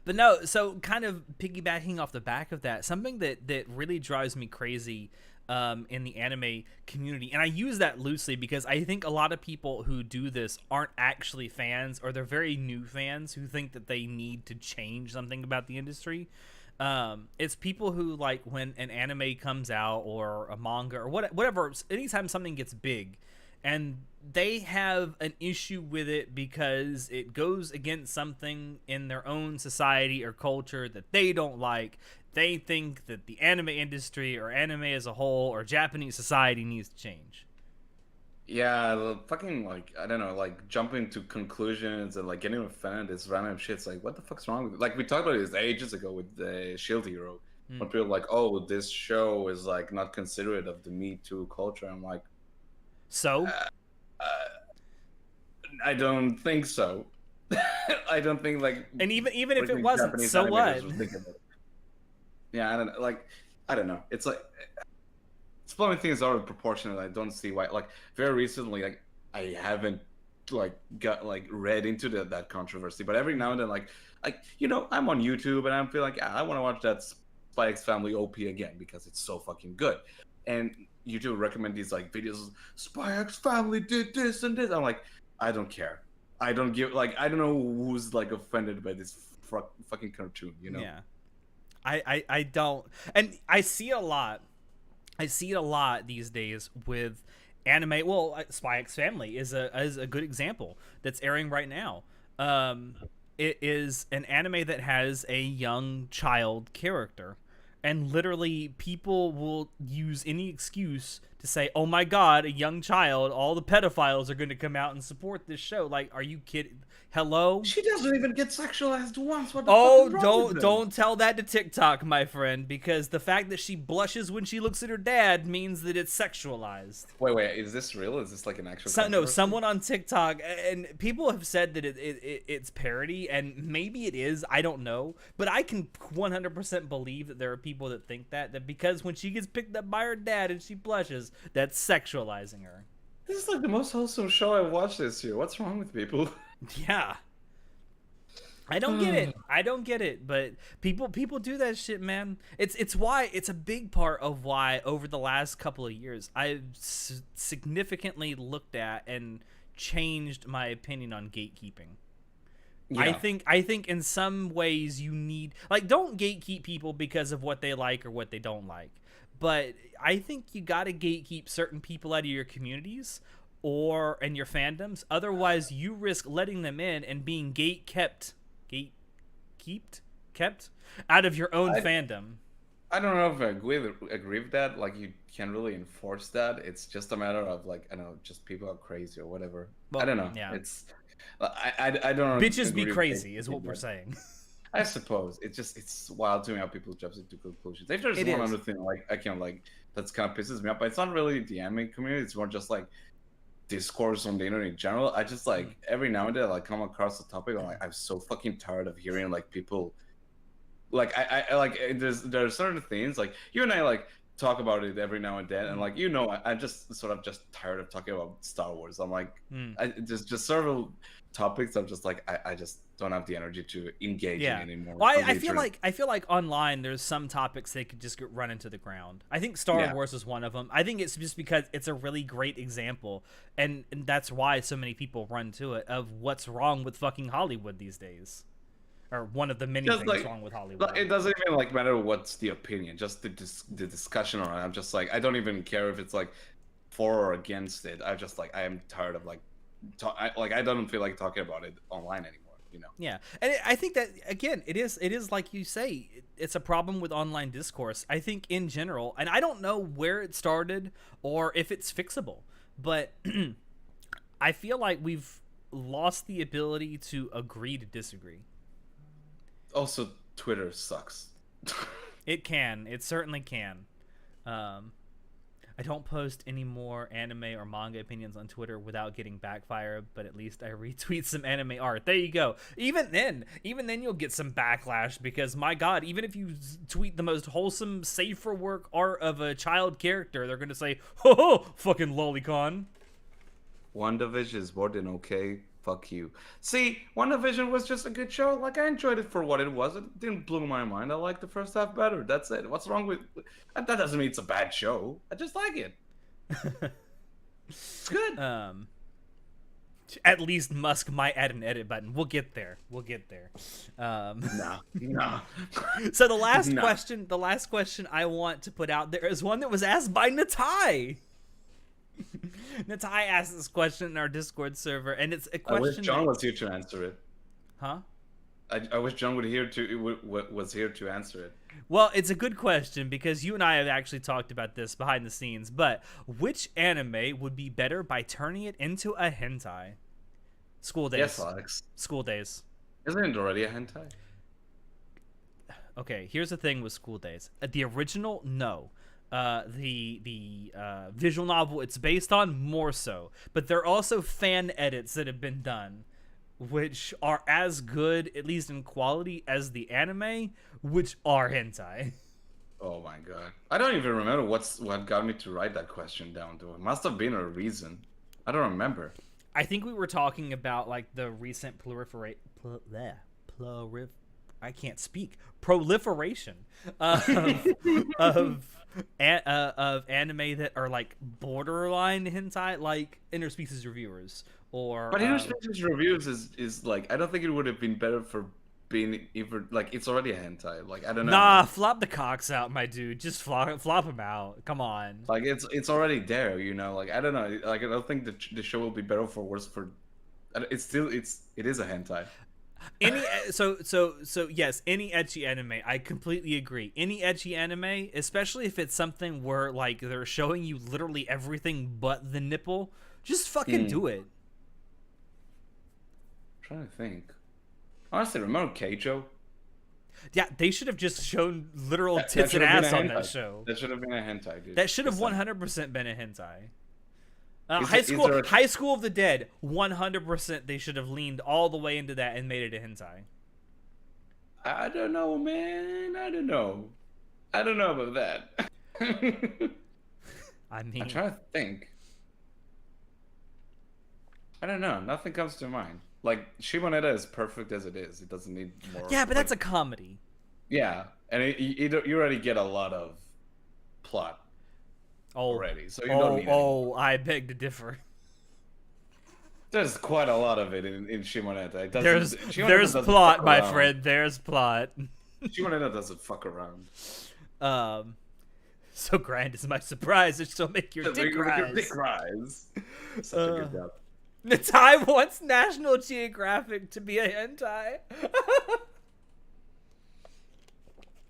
no. So kind of piggybacking off the back of that, something that really drives me crazy in the anime community, and I use that loosely because I think a lot of people who do this aren't actually fans, or they're very new fans who think that they need to change something about the industry. It's people who, like, when an anime comes out or a manga or whatever, anytime something gets big and they have an issue with it because it goes against something in their own society or culture that they don't like, they think that the anime industry or anime as a whole or Japanese society needs to change. Yeah, the fucking, like, I don't know, like, jumping to conclusions and, like, getting offended is random shit. It's like, what the fuck's wrong with it? Like, we talked about this ages ago with the Shield Hero. When people are like, oh, this show is, like, not considerate of the Me Too culture. I'm like... So? I don't think so. I don't think, like... And even if it wasn't, Japanese so what? Yeah, I don't know. It's like... Exploring things out of proportion, and I don't see why. Like, very recently, like, I haven't got read into that controversy, but every now and then, like I'm on YouTube and I feel like I want to watch that Spy X Family OP again because it's so fucking good, and YouTube recommend these videos. Spy X Family did this and this. I'm like, I don't care. I don't give I don't know who's offended by this fucking cartoon. Yeah, I don't, and I see it a lot. I see it a lot these days with anime. Well, Spy X Family is a good example that's airing right now. it is an anime that has a young child character. And literally, people will use any excuse to say, "Oh my God, a young child! All the pedophiles are going to come out and support this show." Like, are you kidding? Hello? She doesn't even get sexualized once. What the Oh, fuck is wrong with them? don't tell that to TikTok, my friend, because the fact that she blushes when she looks at her dad means that it's sexualized. Wait, is this real? Is this like an actual? No, someone on TikTok, and people have said that it's parody, and maybe it is. I don't know, but I can 100% believe that there are people that think that because when she gets picked up by her dad and she blushes, that's sexualizing her. This is like the most wholesome show I've watched this year. What's wrong with people? Yeah. I don't get it. I don't get it, but people do that shit, man. It's why it's a big part of why over the last couple of years I've significantly looked at and changed my opinion on gatekeeping. Yeah. I think in some ways you need, like, don't gatekeep people because of what they like or what they don't like. But I think you got to gatekeep certain people out of your communities or in your fandoms. Otherwise, you risk letting them in and being kept out of your own fandom. I don't know if I agree with that. Like, you can't really enforce that. It's just a matter of, like, I don't know, just people are crazy or whatever. Well, I don't know. Yeah. It's I don't know. Bitches be crazy is what we're saying. I suppose it's wild to me how people jump into conclusions. If there's one other thing, like, I can, like, that's kind of pisses me off, but it's not really the anime community. It's more just like discourse on the internet in general. I just, like, every now and then I, like, come across a topic. I'm like, I'm so fucking tired of hearing, like, people, like, I like, there are certain things, like, you and I, like, talk about it every now and then, and, like, you know, I'm just sort of just tired of talking about Star Wars. I'm like, just several topics. I'm just like, I just don't have the energy to engage in anymore. Well, I feel like online there's some topics they could just run into the ground. I think Star Wars is one of them. I think it's just because it's a really great example, and that's why so many people run to it, of what's wrong with fucking Hollywood these days, or one of the many things, like, wrong with Hollywood. It doesn't even, like, matter what's the opinion, just the discussion on it. I'm just like, I don't even care if it's, like, for or against it. I just, like, I am tired of, like, I don't feel like talking about it online anymore. You know? Yeah, and I think that, again, it is like you say, it's a problem with online discourse. I think in general, and I don't know where it started or if it's fixable, but I feel like we've lost the ability to agree to disagree. Also, Twitter sucks. It certainly can. I don't post any more anime or manga opinions on Twitter without getting backfire, but at least I retweet some anime art. There you go. Even then you'll get some backlash, because, my God, even if you tweet the most wholesome, safe for work art of a child character, they're gonna say, "Ho, fucking lolicon." WandaVision is more than okay. Fuck you. See, WandaVision was just a good show. Like, I enjoyed it for what it was. It didn't blow my mind. I liked the first half better. That's it. What's wrong with... That doesn't mean it's a bad show. I just like it. It's good. At least Musk might add an edit button. We'll get there. No. So the last question I want to put out there is one that was asked by Natai. Natai asked this question in our Discord server, and it's a question. I wish John was here to answer it. Huh? I wish John was here to answer it. Well, it's a good question, because you and I have actually talked about this behind the scenes. But which anime would be better by turning it into a hentai? School Days. Yes, Alex. School Days. Isn't it already a hentai? Okay, here's the thing with School Days. The original, no. The visual novel it's based on, more so, but there are also fan edits that have been done which are as good, at least in quality, as the anime, which are hentai. Oh my God, I don't even remember what got me to write that question down. Though it must have been a reason. I don't remember. I think we were talking about, like, the recent I can't speak. Proliferation of anime that are, like, borderline hentai, like Interspecies Reviewers, or. But Interspecies Reviews is like, I don't think it would have been better for being even, like, it's already a hentai. Like, I don't know. Nah, flop the cocks out, my dude. Just flop them out. Come on. Like, it's already there, you know. Like, I don't know. Like, I don't think the show will be better for worse for. It is a hentai. So yes, any ecchi anime, I completely agree. Any ecchi anime, especially if it's something where like they're showing you literally everything but the nipple, just fucking do it. I'm trying to think. Honestly, remember Keijo? Yeah, they should have just shown literal tits and ass on that show. That should have been a hentai, dude. That should have 100% been a hentai. Is High School of the Dead, 100% they should have leaned all the way into that and made it a hentai. I don't know, man. I don't know about that. I mean, I'm trying to think. I don't know. Nothing comes to mind. Like, Shimoneta is perfect as it is. It doesn't need more. Yeah, but that's a comedy. Yeah, and you already get a lot of plot already, so you don't need any. I beg to differ. There's quite a lot of it in Shimoneta. There's plot, my friend. There's plot. Shimoneta doesn't fuck around. So grand is my surprise. It shall make your dick rise. Such a good job. Natai wants National Geographic to be a hentai.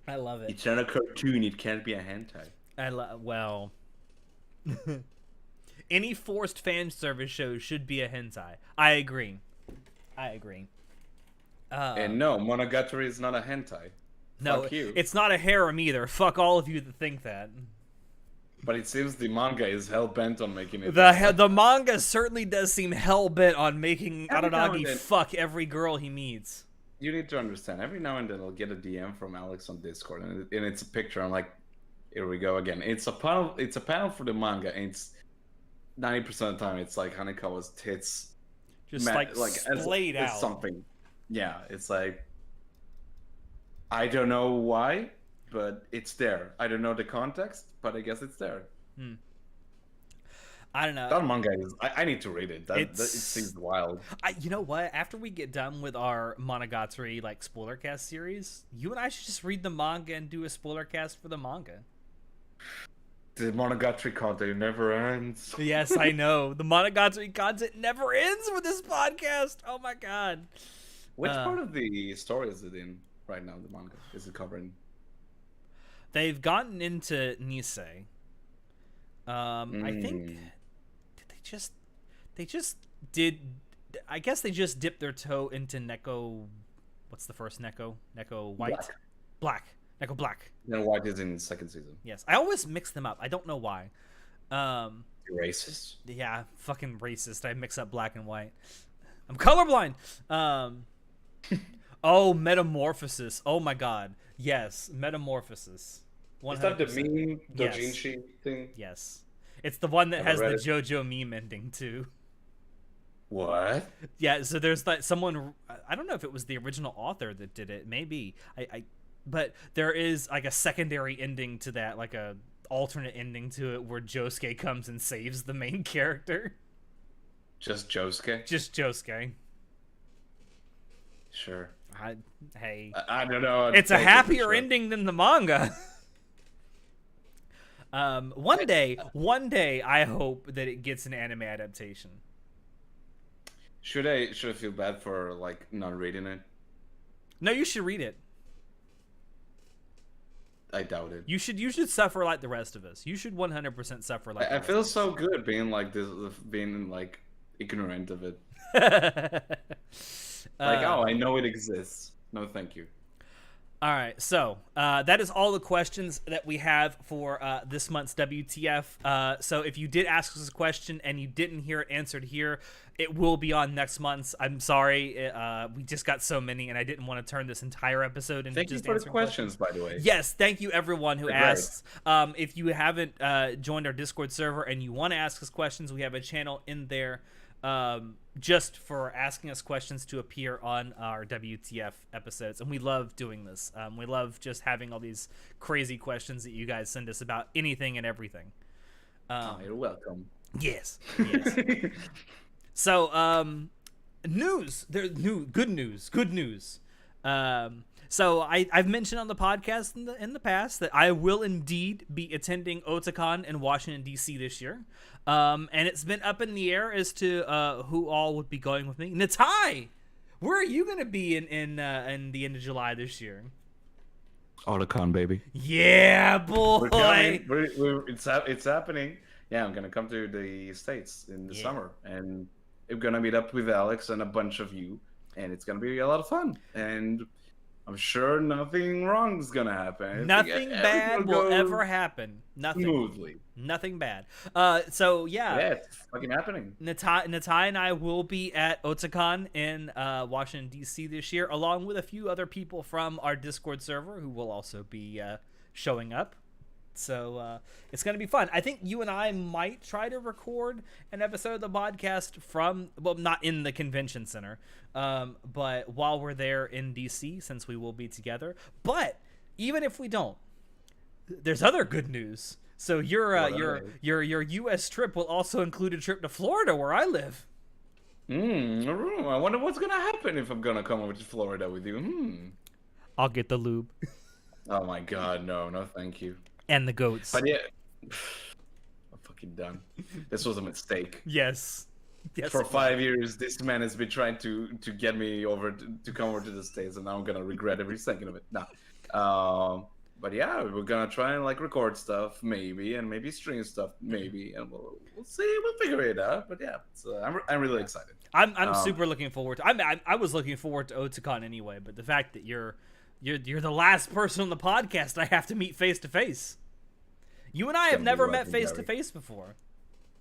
I love it. It's not a cartoon. It can't be a hentai. Well, any forced fan service show should be a hentai. I agree. And no, Monogatari is not a hentai. No, Fuck you. It's not a harem either. Fuck all of you that think that. But it seems the manga is hell bent on making it. The manga certainly does seem hell bent on making Every now and Aranagi then. fuck every girl he meets. You need to understand. Every now and then I'll get a DM from Alex on Discord, and it's a picture. I'm like, here we go again. It's a panel. It's a panel for the manga, and it's 90% of the time it's like Hanekawa's tits, Just splayed out. It's something. Yeah, it's like, I don't know why, but it's there. I don't know the context, but I guess it's there. I don't know. That manga is. I need to read it. It seems wild. You know what? After we get done with our Monogatari like spoiler cast series, you and I should just read the manga and do a spoiler cast for the manga. The Monogatari content never ends. Yes, I know. The Monogatari content never ends with this podcast. Oh my god. Which part of the story is it in right now? The manga is it covering? They've gotten into Nisei. I think they just did. I guess they just dipped their toe into Neko. What's the first Neko? Neko White, Black. Neko Black. Then White is in second season. Yes, I always mix them up. I don't know why. You're racist. Yeah, fucking racist. I mix up black and white. I'm colorblind. Oh, Metamorphosis. Oh my god. Yes, Metamorphosis. 100%. Is that the meme doujinshi thing? Yes. It's the one that has the read it. JoJo meme ending too. What? Yeah, so there's that someone, I don't know if it was the original author that did it, maybe. But there is like a secondary ending to that, like a alternate ending to it where Josuke comes and saves the main character. Just Josuke? Just Josuke. Sure. Hey. I don't know. It's a happier ending than the manga. One day, I hope that it gets an anime adaptation. Should I feel bad for like not reading it? No, you should read it. I doubt it. You should suffer like the rest of us. You should 100% suffer like. I feel so good being like this, being like ignorant of it. Like, oh, I know it exists. No, thank you. All right, so that is all the questions that we have for this month's WTF. So if you did ask us a question and you didn't hear it answered here, it will be on next month's. I'm sorry, we just got so many, and I didn't want to turn this entire episode into just answering questions. Thank you for the questions, by the way. Yes, thank you everyone who asked. If you haven't joined our Discord server and you want to ask us questions, we have a channel in there. Just for asking us questions to appear on our WTF episodes. And we love doing this. We love just having all these crazy questions that you guys send us about anything and everything. You're welcome. Yes. So, news. Good news. So I've mentioned on the podcast in the past that I will indeed be attending Otakon in Washington, D.C. this year. And it's been up in the air as to who all would be going with me. Natai! Where are you gonna be in the end of July this year? Otacon, baby. Yeah, boy. We're coming. It's happening. Yeah, I'm gonna come to the States in the summer, and I'm gonna meet up with Alex and a bunch of you, and it's gonna be a lot of fun. And I'm sure nothing wrong is gonna happen. Nothing bad will ever happen. Nothing. Smoothly. Nothing bad. So yeah. Yeah, it's fucking happening. Natai and I will be at Otakon in Washington, D.C. this year, along with a few other people from our Discord server who will also be showing up. So it's going to be fun. I think you and I might try to record an episode of the podcast from, well, not in the convention center, but while we're there in D.C., since we will be together. But even if we don't, there's other good news. So your U.S. trip will also include a trip to Florida, where I live. I wonder what's gonna happen if I'm gonna come over to Florida with you. I'll get the lube. Oh my God, no, thank you. And the goats. But yeah, I'm fucking done. This was a mistake. Yes. For 5 years, this man has been trying to get me over to come over to the States, and now I'm gonna regret every second of it. Nah. But yeah, we're gonna try and like record stuff, maybe, and maybe stream stuff, maybe, and we'll see. We'll figure it out. But yeah, I'm really excited. I'm super looking forward to. I was looking forward to Otakon anyway, but the fact that you're the last person on the podcast I have to meet face to face. You and I have never met face to face before.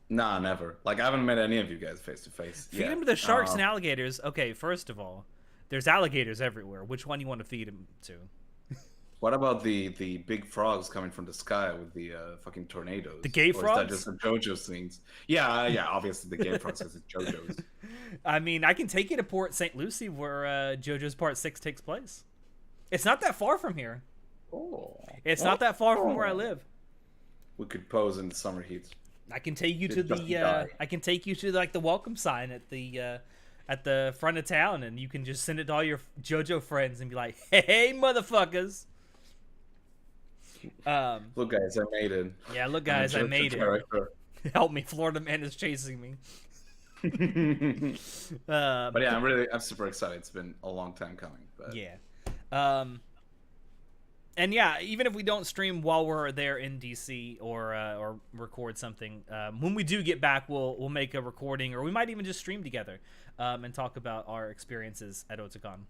Nah, never. Like I haven't met any of you guys face to face. Feed them to the sharks and alligators. Okay, first of all, there's alligators everywhere. Which one you want to feed them to? What about the big frogs coming from the sky with the fucking tornadoes? The gay frogs? Or is that just the JoJo's things? Yeah, obviously the gay frogs is JoJo's. I mean, I can take you to Port St. Lucie where JoJo's Part 6 takes place. It's not that far from here. It's not that far from where I live. We could pose in the summer heat. I can take you to the I can take you to like the welcome sign at the front of town, and you can just send it to all your JoJo friends and be like, "Hey, motherfuckers." Look, guys, I made it. Yeah, look, guys, I made it. Help me, Florida man is chasing me. But yeah, I'm super excited. It's been a long time coming. But yeah. And yeah, even if we don't stream while we're there in DC or record something, when we do get back, we'll make a recording, or we might even just stream together and talk about our experiences at Otakon.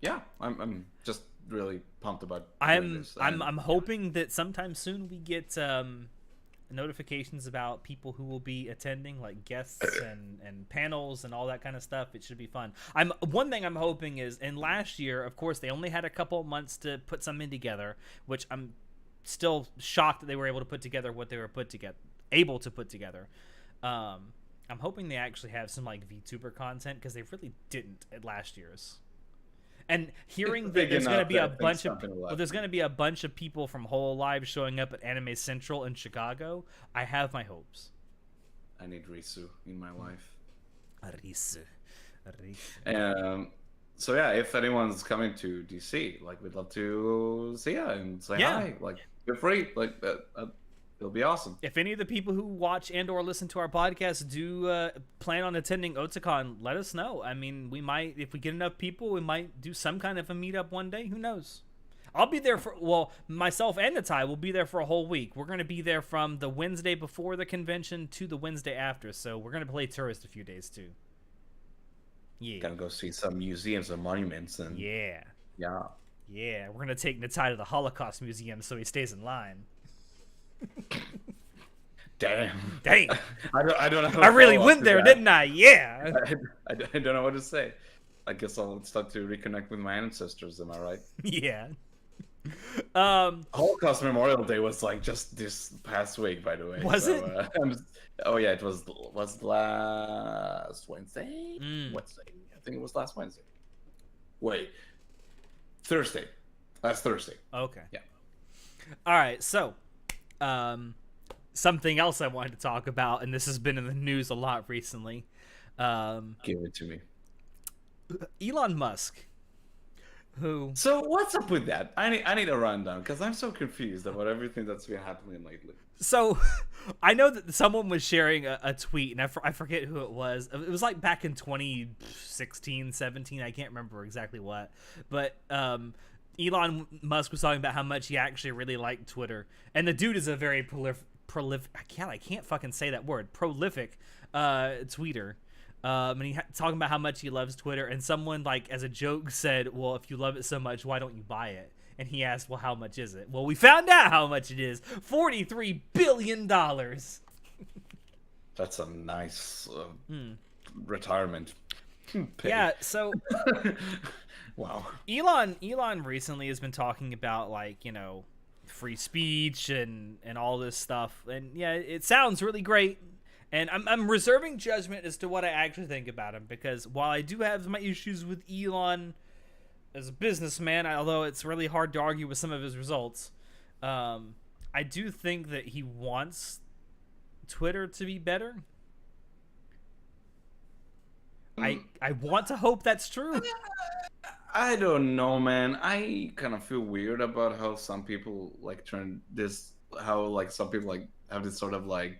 Yeah, I'm just really pumped about this. I'm hoping that sometime soon we get notifications about people who will be attending, like guests and panels and all that kind of stuff. It should be fun. One thing I'm hoping is, in last year, of course, they only had a couple months to put something together, which I'm still shocked that they were able to put together what they were able to put together. I'm hoping they actually have some like VTuber content, because they really didn't at last year's. And hearing that there's going to be a bunch of people from Hololive showing up at Anime Central in Chicago, I have my hopes. I need Risu in my life. Risu. So yeah, if anyone's coming to DC, like, we'd love to see you and say hi. Like, feel free. Like, it'll be awesome. If any of the people who watch and or listen to our podcast do plan on attending Otakon, let us know. I mean, we might, if we get enough people, we might do some kind of a meetup one day. Who knows? I'll be there myself and Natai will be there for a whole week. We're going to be there from the Wednesday before the convention to the Wednesday after. So we're going to play tourist a few days too. Yeah. Gonna go see some museums and monuments and Yeah, we're going to take Natai to the Holocaust Museum so he stays in line. Damn. I don't know. I really went there, didn't I? Yeah. I don't know what to say. I guess I'll start to reconnect with my ancestors. Am I right? Yeah. Holocaust Memorial Day was like just this past week, by the way. Was it? Oh yeah, it was last Wednesday. Wednesday. I think it was last Wednesday. Wait. Thursday. Last Thursday. Okay. Yeah. All right. So, something else I wanted to talk about, and this has been in the news a lot recently. Give it to me. Elon Musk Who? So what's up with that? I need a rundown because I'm so confused about everything that's been happening lately. So, I know that someone was sharing a tweet, and I forget who it was. It was like back in 2016, 17. I can't remember exactly what. But Elon Musk was talking about how much he actually really liked Twitter. And the dude is a very prolific. I can't fucking say that word. Prolific tweeter. And he talking about how much he loves Twitter. And someone, like, as a joke said, well, if you love it so much, why don't you buy it? And he asked, well, how much is it? Well, we found out how much it is. $43 billion. That's a nice retirement. Pay. Yeah, so wow. Elon recently has been talking about, like, you know, free speech and all this stuff. And yeah, it sounds really great. And I'm reserving judgment as to what I actually think about him, because while I do have my issues with Elon as a businessman, although it's really hard to argue with some of his results, I do think that he wants Twitter to be better. I want to hope that's true. I don't know, man. I kind of feel weird about how some people like turn this, how like some people like have this sort of like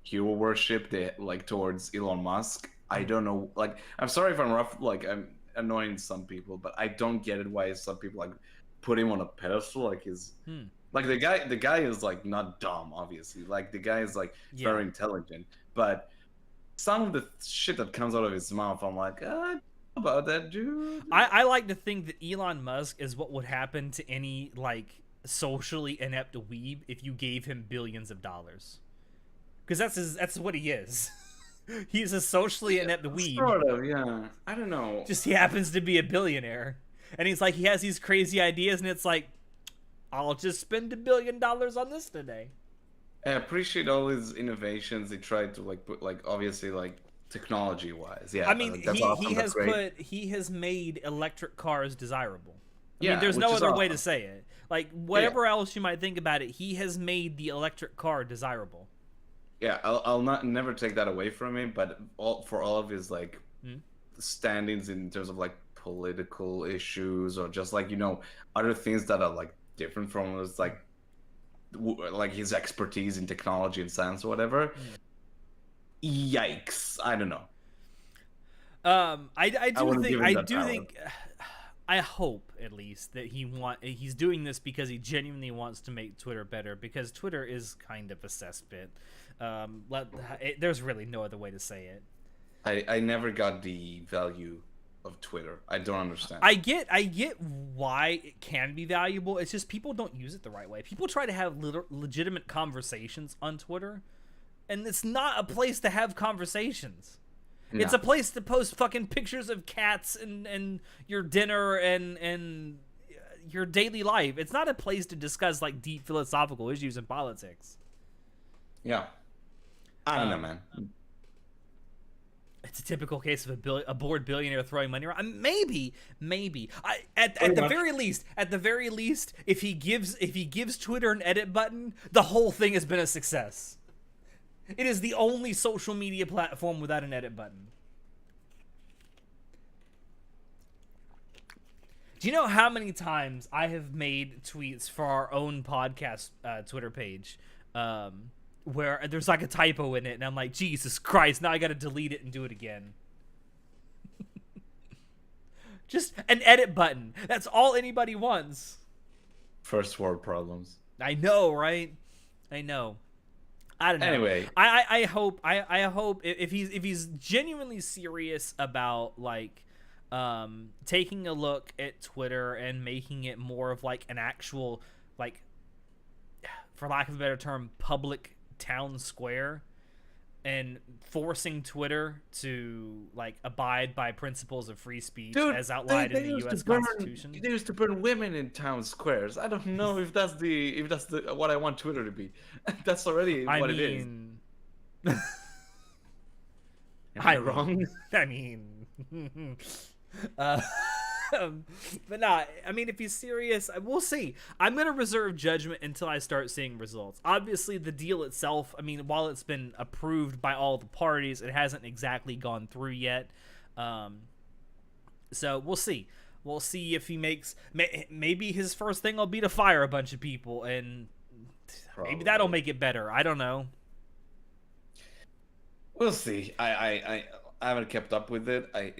hero worship they like towards Elon Musk. I don't know. Like, I'm sorry if I'm rough. Like, I'm annoying some people, but I don't get it. Why some people like put him on a pedestal? Like, like the guy is like not dumb, obviously. Like the guy is like very intelligent, but some of the shit that comes out of his mouth, I'm like, I don't know about that, dude. I like to think that Elon Musk is what would happen to any like socially inept weeb if you gave him billions of dollars, because that's what he is. He's a socially inept weeb. Sort of, yeah. I don't know. Just he happens to be a billionaire, and he's like, he has these crazy ideas, and it's like, I'll just spend $1 billion on this today. I appreciate all his innovations. He tried to like put like obviously like technology wise. Yeah, I mean, that's awesome. he has made electric cars desirable. I Yeah, mean, there's which no is other way awesome. to say it. Like, whatever else you might think about it, he has made the electric car desirable. Yeah, I'll never take that away from him. But for all of his like standings in terms of like political issues or just like other things that are like different from us, like his expertise in technology and science or whatever. Yikes! I don't know. I hope at least that he's doing this because he genuinely wants to make Twitter better, because Twitter is kind of a cesspit. There's really no other way to say it. I never got the value of Twitter. I don't understand. I get why it can be valuable. It's just people don't use it the right way. People try to have legitimate conversations on Twitter, and it's not a place to have conversations. No. It's a place to post fucking pictures of cats and your dinner and your daily life. It's not a place to discuss like deep philosophical issues in politics. Yeah. I don't know, man. It's a typical case of a bored billionaire throwing money around. Maybe. At the very least, if he gives Twitter an edit button, the whole thing has been a success. It is the only social media platform without an edit button. Do you know how many times I have made tweets for our own podcast Twitter page where there's like a typo in it, and I'm like, Jesus Christ, now I gotta delete it and do it again. Just an edit button. That's all anybody wants. First world problems. I know, right? I know. I don't know. Anyway, I hope if he's genuinely serious about like taking a look at Twitter and making it more of like an actual, like, for lack of a better term, public town square, and forcing Twitter to like abide by principles of free speech as outlined in the U.S. Constitution. They used to burn women in town squares. I don't know if that's what I want Twitter to be. That's already what it is. Am I wrong? I mean, but nah, I mean, if he's serious, we'll see. I'm going to reserve judgment until I start seeing results. Obviously, the deal itself, I mean, while it's been approved by all the parties, it hasn't exactly gone through yet. So we'll see. We'll see if he makes. Maybe his first thing will be to fire a bunch of people, and maybe that'll make it better. I don't know. We'll see. I haven't kept up with it. I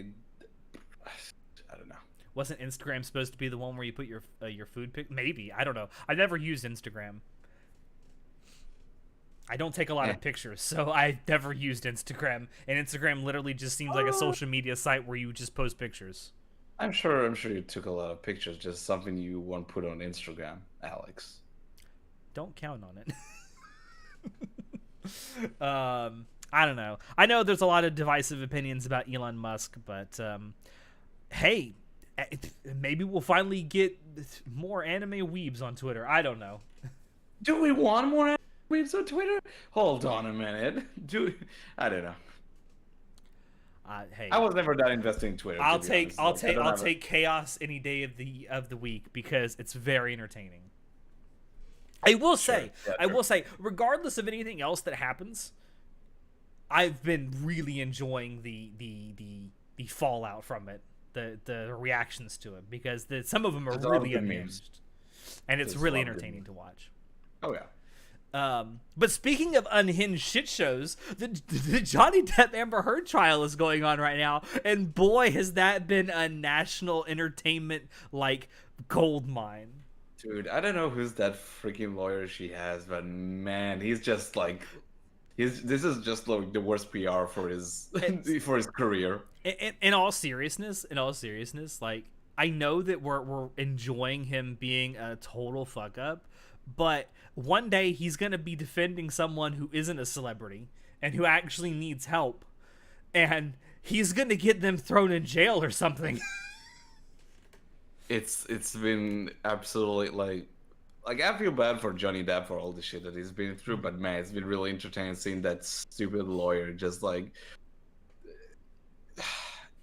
don't know. Wasn't Instagram supposed to be the one where you put your food pic? Maybe. I don't know. I've never used Instagram. I don't take a lot of pictures, so I've never used Instagram. And Instagram literally just seems like a social media site where you just post pictures. I'm sure you took a lot of pictures. Just something you won't put on Instagram, Alex. Don't count on it. I don't know. I know there's a lot of divisive opinions about Elon Musk, but hey, maybe we'll finally get more anime weebs on Twitter. I don't know. Do we want more anime weebs on Twitter? Hold on a minute. I don't know. Hey, I was never that invested in Twitter. I'll take chaos any day of the week because it's very entertaining. I will say, regardless of anything else that happens, I've been really enjoying the fallout from it, the reactions to it, because some of them are really unhinged, and it's really entertaining to watch. Oh yeah. But speaking of unhinged shit shows, the Johnny Depp Amber Heard trial is going on right now, and boy, has that been a national entertainment like gold mine. Dude, I don't know who's that freaking lawyer she has, but man, he's just like, this is just like the worst PR for his for his career. In all seriousness, like, I know that we're enjoying him being a total fuck up, but one day he's gonna be defending someone who isn't a celebrity and who actually needs help, and he's gonna get them thrown in jail or something. It's been absolutely like I feel bad for Johnny Depp for all the shit that he's been through, but man, it's been really entertaining seeing that stupid lawyer just like,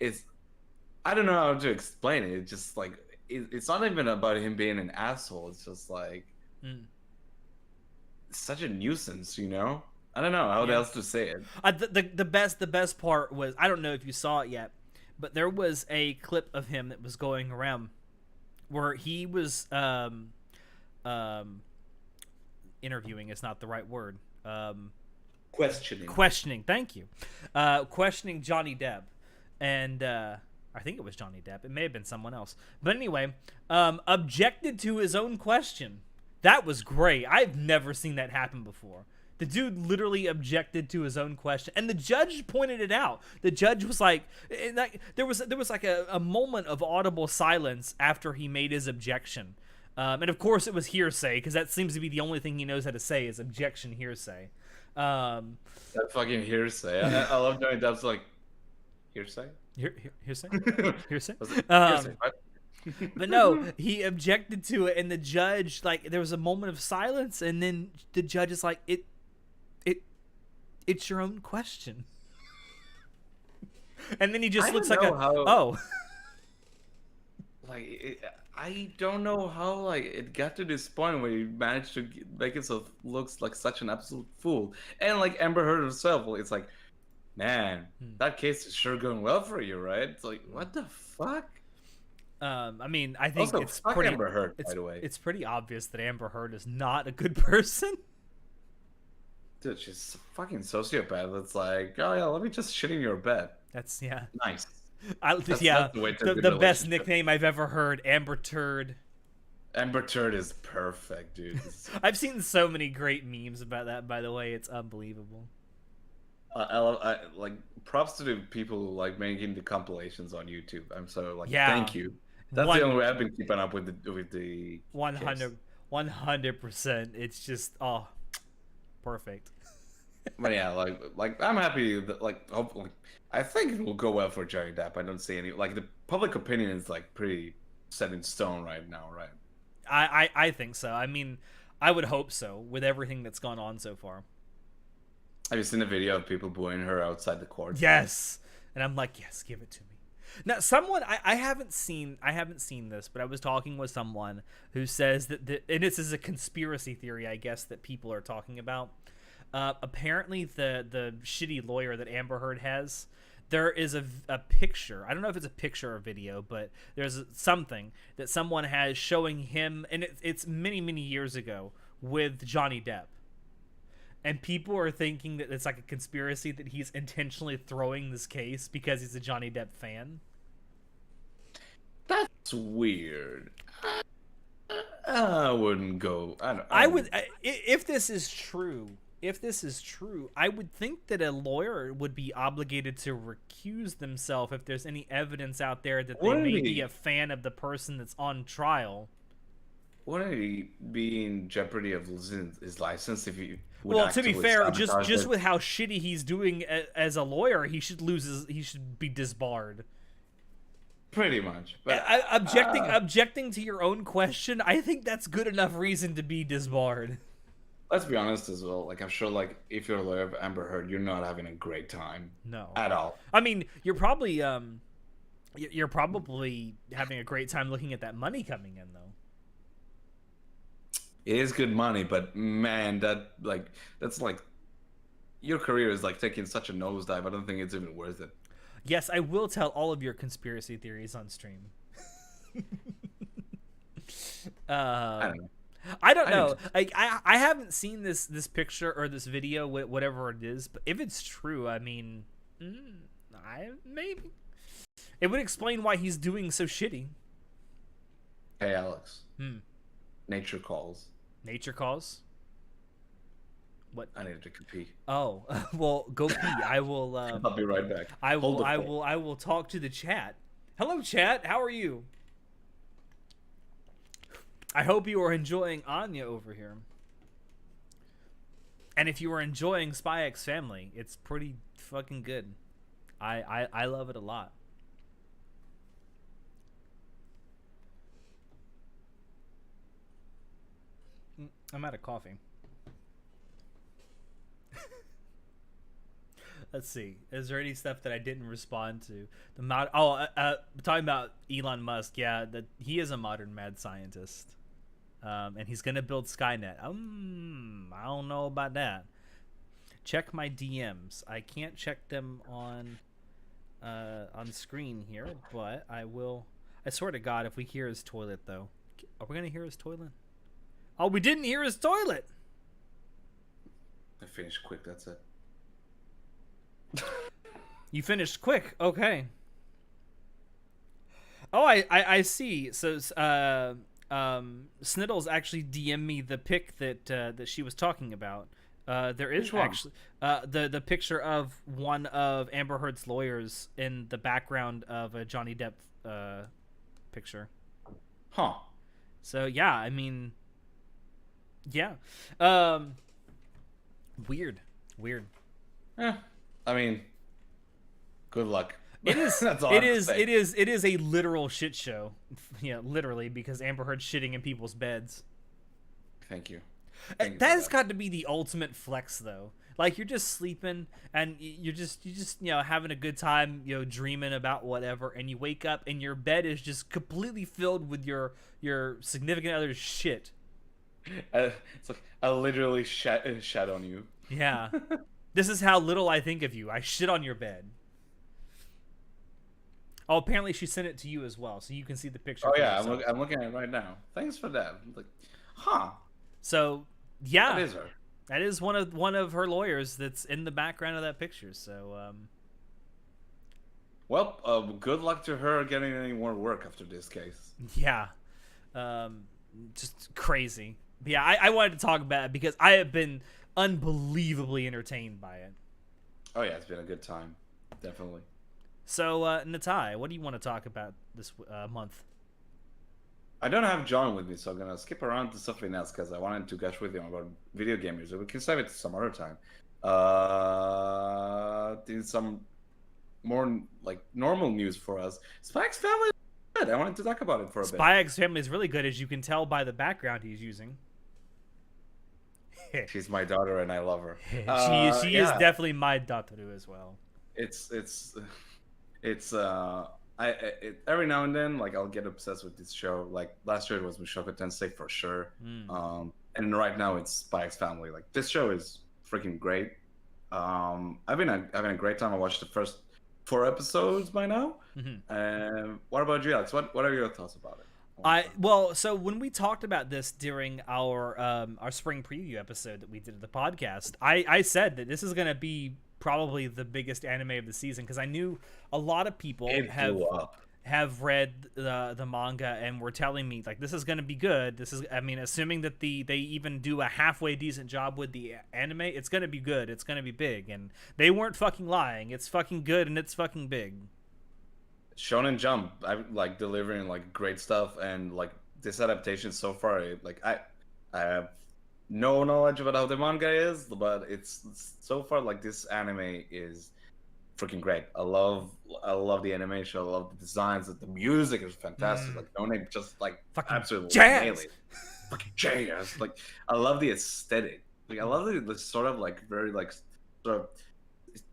I don't know how to explain it. It's just like it's not even about him being an asshole. It's just like such a nuisance, you know? I don't know how else to say it. The best part was, I don't know if you saw it yet, but there was a clip of him that was going around where he was interviewing is not the right word. Questioning. Thank you. Questioning Johnny Depp, and I think it was Johnny Depp. It may have been someone else, but anyway, objected to his own question. That was great. I've never seen that happen before. The dude literally objected to his own question, and the judge pointed it out. The judge was like, there was like a moment of audible silence after he made his objection, and of course it was hearsay, because that seems to be the only thing he knows how to say is objection, hearsay. That fucking hearsay. I love Johnny Depp's like hearsay. Hearsay. Hearsay. But no, he objected to it, and the judge, like, there was a moment of silence, and then the judge is like, it's your own question. And then he just looks like oh. Like, I don't know how, like, it got to this point where he managed to make himself looks like such an absolute fool. And, like, Amber Heard herself, it's like, man, that case is sure going well for you, right? It's like, what the fuck? I mean, I think also, it's pretty. Amber Heard, by the way. It's pretty obvious that Amber Heard is not a good person. Dude, she's a fucking sociopath. It's like, oh yeah, let me just shit in your bed. That's nice. That's the best nickname I've ever heard. Amber Turd. Amber Turd is perfect, dude. I've seen so many great memes about that. By the way, it's unbelievable. I like props to the people who like making the compilations on YouTube. I'm so like, thank you. That's the only way I've been keeping up with the 100%. It's just perfect. But yeah, like I'm happy that hopefully I think it will go well for Johnny Depp. I don't see any the public opinion is like pretty set in stone right now, right? I think so. I mean, I would hope so with everything that's gone on so far. Have you seen a video of people booing her outside the court? Yes, and I'm like, yes, give it to me. Now, someone I haven't seen this, but I was talking with someone who says that and this is a conspiracy theory, I guess, that people are talking about. Apparently, the shitty lawyer that Amber Heard has there is a picture. I don't know if it's a picture or video, but there's something that someone has showing him, and it's many, many years ago with Johnny Depp. And people are thinking that it's like a conspiracy that he's intentionally throwing this case because he's a Johnny Depp fan. That's weird. I wouldn't go. I would, if this is true. If this is true, I would think that a lawyer would be obligated to recuse themselves if there's any evidence out there that they may be a fan of the person that's on trial. Wouldn't he be in jeopardy of losing his license if he? Well, to be fair, just with how shitty he's doing as a lawyer, he should he should be disbarred. Pretty much. But objecting to your own question, I think that's good enough reason to be disbarred. Let's be honest as well. Like, I'm sure, like, if you're a lawyer of Amber Heard, you're not having a great time. No. At all. I mean, you're probably having a great time looking at that money coming in, though. It is good money, but man, that's like your career is like taking such a nosedive. I don't think it's even worth it. Yes, I will tell all of your conspiracy theories on stream. I don't know. I don't know. I haven't seen this picture or this video, whatever it is. But if it's true, I mean, maybe it would explain why he's doing so shitty. Hey, Alex. Nature calls. Nature calls. What? I needed to pee. Oh, well, go pee. I will. I'll be right back. I will talk to the chat. Hello, chat. How are you? I hope you are enjoying Anya over here. And if you are enjoying Spy X Family, it's pretty fucking good. I love it a lot. I'm out of coffee. Let's see. Is there any stuff that I didn't respond to? Talking about Elon Musk. Yeah, that he is a modern mad scientist, and he's gonna build Skynet. I don't know about that. Check my DMs. I can't check them on screen here, but I will. I swear to God, if we hear his toilet, though, are we gonna hear his toilet? Oh, we didn't hear his toilet. I finished quick. That's it. You finished quick. Okay. Oh, I see. So Sniddles actually DM'd me the pic that she was talking about. There is actually the picture of one of Amber Heard's lawyers in the background of a Johnny Depp picture. Huh. So yeah, I mean, yeah. Weird. Yeah. I mean, good luck. It is. That's all it is a literal shit show. Yeah, literally, because Amber Heard's shitting in people's beds. Thank you. That has got to be the ultimate flex, though. Like, you're just sleeping and you're just having a good time, dreaming about whatever, and you wake up and your bed is just completely filled with your significant other's shit. It's like I literally shat on you. Yeah. This is how little I think of you. I shit on your bed. Oh, apparently she sent it to you as well, so you can see the picture. Oh yeah, I'm looking at it right now. Thanks for that. I'm like, huh. So yeah, that is her. That is one of her lawyers that's in the background of that picture. So well, good luck to her getting any more work after this case. Yeah, just crazy. But yeah, I wanted to talk about it because I have been unbelievably entertained by it. Oh yeah, it's been a good time, definitely. So Natai, what do you want to talk about this month? I don't have John with me, so I'm gonna skip around to something else because I wanted to gush with him about video gamers. We can save it some other time. In some more like normal news for us, Spy X Family is good. I wanted to talk about it for a bit. Spy X Family is really good, as you can tell by the background he's using. She's my daughter, and I love her. She is definitely my daughter as well. Every now and then, like, I'll get obsessed with this show. Like last year it was Mushoku Tensei for sure. And right now it's Spy X Family. Like, this show is freaking great. I've been having a great time. I watched the 4 episodes by now. Mm-hmm. What about you, Alex? What are your thoughts about it? So when we talked about this during our spring preview episode that we did of the podcast, I said that this is going to be probably the biggest anime of the season because I knew a lot of people have read the manga and were telling me like this is going to be good. This is, I mean, assuming that they even do a halfway decent job with the anime, it's going to be good. It's going to be big, and they weren't fucking lying. It's fucking good and it's fucking big. Shonen Jump, I'm like delivering like great stuff, and like this adaptation so far, I have no knowledge about how the manga is, but it's so far like this anime is freaking great. I love the animation, I love the designs, the music is fantastic. Like No Name just like fucking absolutely jazz. Fucking jazz. Like I love the aesthetic. Like I love the sort of like very like sort of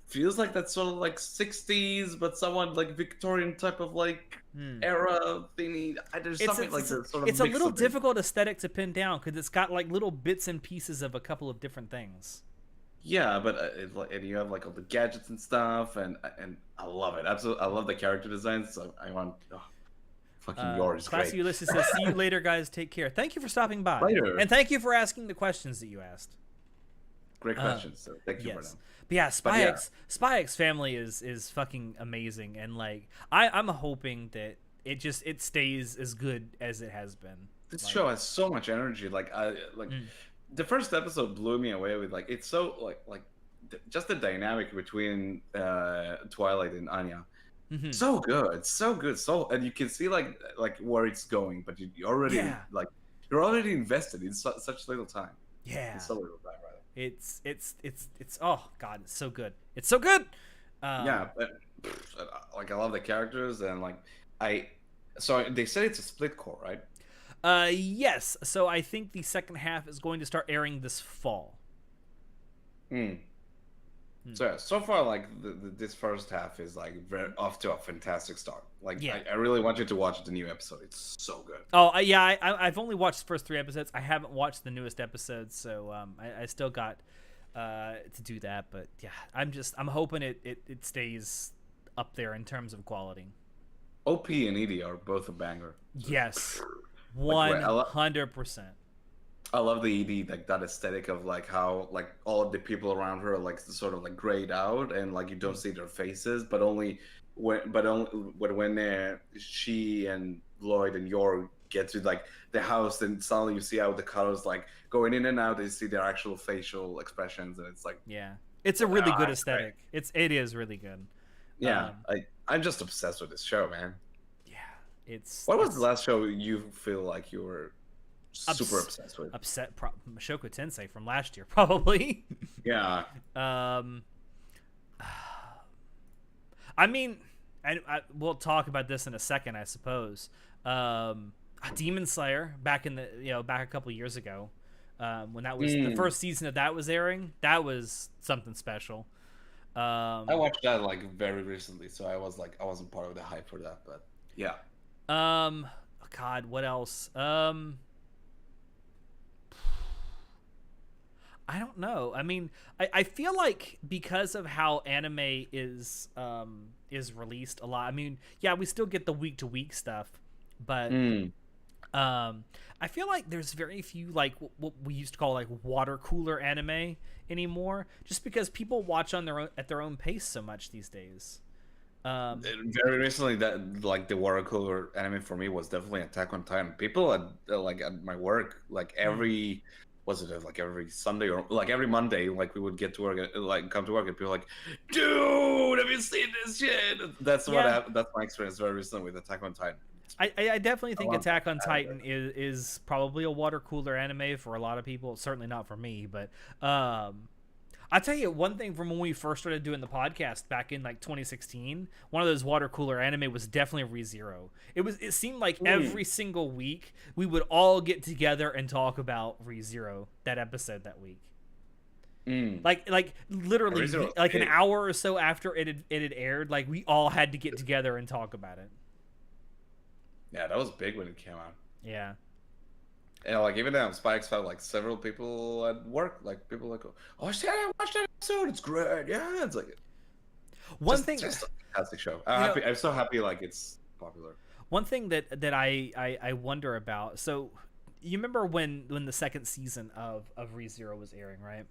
feels like that sort of like 60s but somewhat like Victorian type of like era thingy. There's something like that sort of it's a little difficult aesthetic to pin down because it's got like little bits and pieces of a couple of different things. Yeah, but and you have like all the gadgets and stuff, and I love it. Absolutely, I love the character designs. So I want fucking yours. Classy Great. Ulysses says, "See you later, guys. Take care. Thank you for stopping by, Later. and thank you for asking the questions that you asked. Great questions. So thank you for them. But yeah, Spy X Family is fucking amazing, and like I'm hoping that it stays as good as it has been. This show has so much energy. Like the first episode blew me away with like it's so like just the dynamic between Twilight and Anya. Mm-hmm. So good, and you can see like where it's going, but you already like you're already invested in such little time. Yeah, in so little time, rather. It's oh god, it's so good. It's so good. Yeah, but, like I love the characters, and like so they said it's a split core, right? Yes. So I think the second half is going to start airing this fall. So far, like this first half is like off to a fantastic start. Like, yeah. I really want you to watch the new episode. It's so good. Oh, yeah. I've only watched the first 3 episodes. I haven't watched the newest episodes, so I still got to do that. But yeah, I'm hoping it stays up there in terms of quality. OP and ED are both a banger. Yes, 100%. I love the ED, like that aesthetic of like how like all of the people around her are like sort of like grayed out, and like you don't see their faces, but only when she and Lloyd and Yor get to like the house, then suddenly you see how the colors like going in and out. You see their actual facial expressions, and it's like it's a really good aesthetic. Great. It is really good. Yeah, I'm just obsessed with this show, man. Yeah, What was the last show you feel like you were super obsessed with? Mushoku Tensei from last year, probably. Yeah. I mean, we'll talk about this in a second, I suppose. Demon Slayer back a couple years ago, when that was the first season of that was airing. That was something special. I watched that like very recently, so I wasn't part of the hype for that, but yeah. God, what else? I don't know. I mean, I feel like because of how anime is released a lot. I mean, yeah, we still get the week to week stuff, but I feel like there's very few like what we used to call like water cooler anime anymore, just because people watch on at their own pace so much these days. Very recently, that like the water cooler anime for me was definitely Attack on Titan. People at my work, like every every Sunday or like every Monday, like we would get to work, like come to work, and people were like, dude, have you seen this shit? That's that's my experience very recently with Attack on Titan. I definitely think Attack on Titan is probably a water cooler anime for a lot of people. Certainly not for me, but I'll tell you one thing from when we first started doing the podcast back in like 2016. One of those water cooler anime was definitely Re:Zero. It seemed like every single week we would all get together and talk about Re:Zero, that episode that week. Like literally like an hour or so after it had aired, like we all had to get together and talk about it. Yeah, that was big when it came out. Yeah. And like even now, Spikes found like several people at work, like people like, oh shit, I watched that episode, it's great. Yeah, it's like. One thing, just a fantastic show. I'm so happy like it's popular. One thing that I wonder about. So, you remember when the second season of ReZero was airing, right?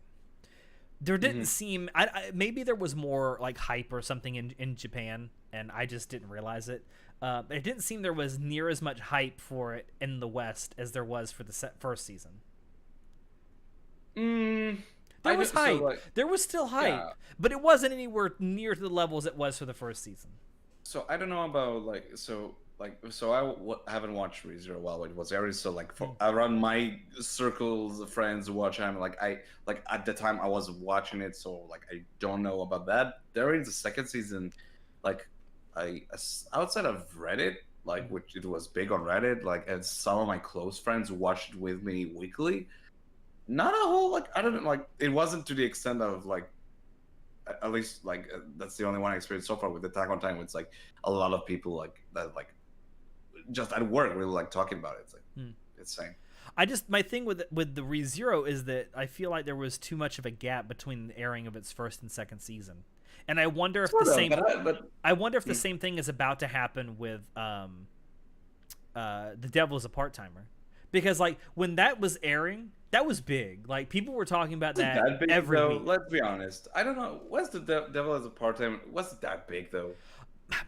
There didn't seem maybe there was more like hype or something in Japan, and I just didn't realize it. It didn't seem there was near as much hype for it in the West as there was for the first season. There was hype. So, like, there was still hype, but it wasn't anywhere near to the levels it was for the first season. So I don't know about I haven't watched ReZero while it was airing. So like around my circles of friends who watch anime, like at the time I was watching it, so like I don't know about that. There is the second season, like outside of Reddit, like which it was big on Reddit, like and some of my close friends who watched it with me weekly. Not a whole like I don't know, like it wasn't to the extent of like. At least like that's the only one I experienced so far with Attack on Titan. It's like a lot of people like that, like just at work really like talking about it. It's like it's insane. My thing with the ReZero is that I feel like there was too much of a gap between the airing of its first and second season, and I wonder if I wonder if the same thing is about to happen with The Devil's a Part-Timer, because like when that was airing. That was big. Like people were talking about that big, every though? week. Let's be honest. I don't know. What's the Devil as a Part-Time? Was it that big though?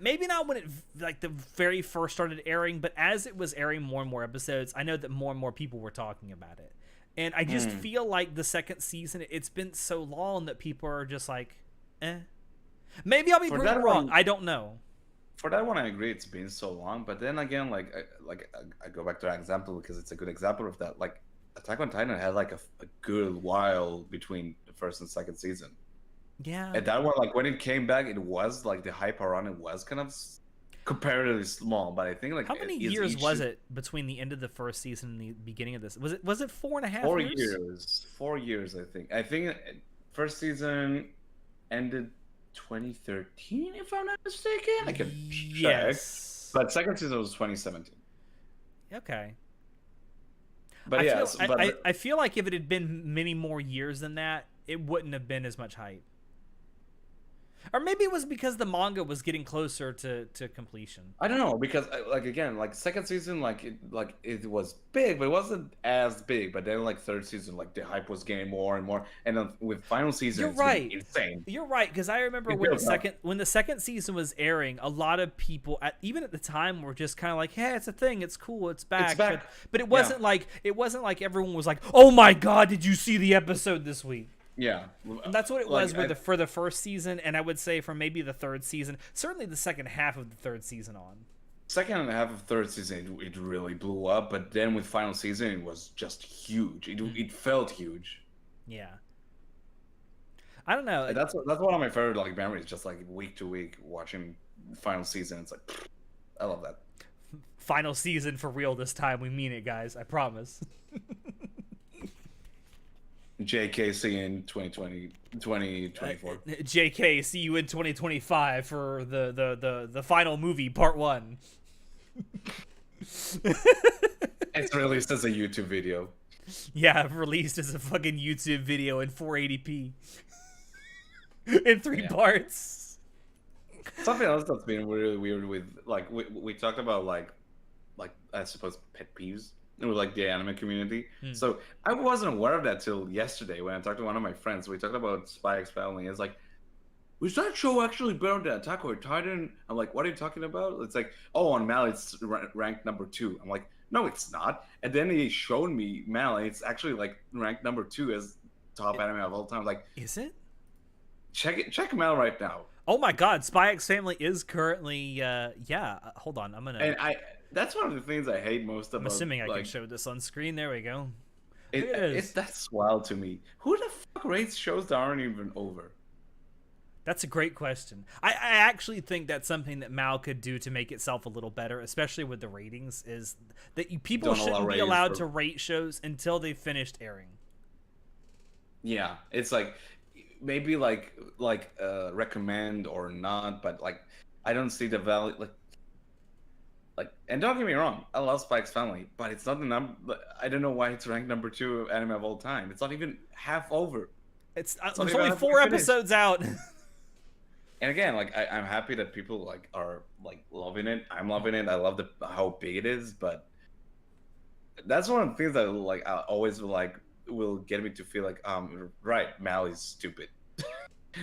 Maybe not when it like the very first started airing, but as it was airing more and more episodes, I know that more and more people were talking about it. And I just feel like the second season, it's been so long that people are just like, eh. Maybe I'll be proven wrong. I don't know. For that one, I agree. It's been so long, but then again, I go back to that example because it's a good example of that. Like. Attack on Titan had like a good while between the first and second season. Yeah. And that one, like when it came back, it was like the hype around it was kind of comparatively small. But I think like how many years was it between the end of the first season and the beginning of this? Was it 4.5 4 years? 4 years. 4 years, I think. I think first season ended 2013, if I'm not mistaken. I can check. But second season was 2017. Okay. But I feel like if it had been many more years than that, it wouldn't have been as much hype. Or maybe it was because the manga was getting closer to completion. I don't know, because like again, like second season, like it was big, but it wasn't as big. But then like third season, like the hype was getting more and more, and then with final season, you're right, insane. You're right, because I remember when the second season was airing, a lot of people, even at the time, were just kind of like, "Hey, it's a thing, it's cool, it's back." But it wasn't like everyone was like, "Oh my god, did you see the episode this week?" Yeah, and that's what it was for the first season, and I would say for maybe the third season, certainly the second half of the third season on. Second half of third season, it really blew up, but then with final season, it was just huge. It felt huge. Yeah. I don't know. That's one of my favorite like memories, just like week to week watching final season. It's like I love that. Final season for real this time. We mean it, guys. I promise. JK in 2024. JK, see you in 2025 for the final movie, part 1. It's released as a YouTube video. Yeah, released as a fucking YouTube video in 480p. In 3 parts. Something else that's been really weird with, like, we talked about, like I suppose, pet peeves. With like the anime community. So I wasn't aware of that till yesterday when I talked to one of my friends. We talked about Spy X Family. It's like, was that show actually better than Attack on Titan? I'm like, what are you talking about? It's like, oh, on Mal it's ranked number 2. I'm like, no, it's not. And then he showed me Mal. It's actually like ranked number 2 as top anime of all time. Like, is it? Check Mal right now. Oh my God, Spy X Family is currently hold on, I'm gonna. And that's one of the things I hate most about. I'm assuming I can show this on screen. There we go. That's wild to me. Who the fuck rates shows that aren't even over? That's a great question. I actually think that's something that Mal could do to make itself a little better, especially with the ratings, is that people shouldn't be allowed to rate shows until they've finished airing. Yeah, it's like maybe like recommend or not, but like I don't see the value. Like, and don't get me wrong, I love Spy X Family, but it's not the number. I don't know why it's ranked number 2 anime of all time. It's not even half over. There's only 4 episodes out. And again, like I'm happy that people like are like loving it. I'm loving it. I love how big it is, but that's one of the things that like I always will get me to feel like right, Mal is stupid.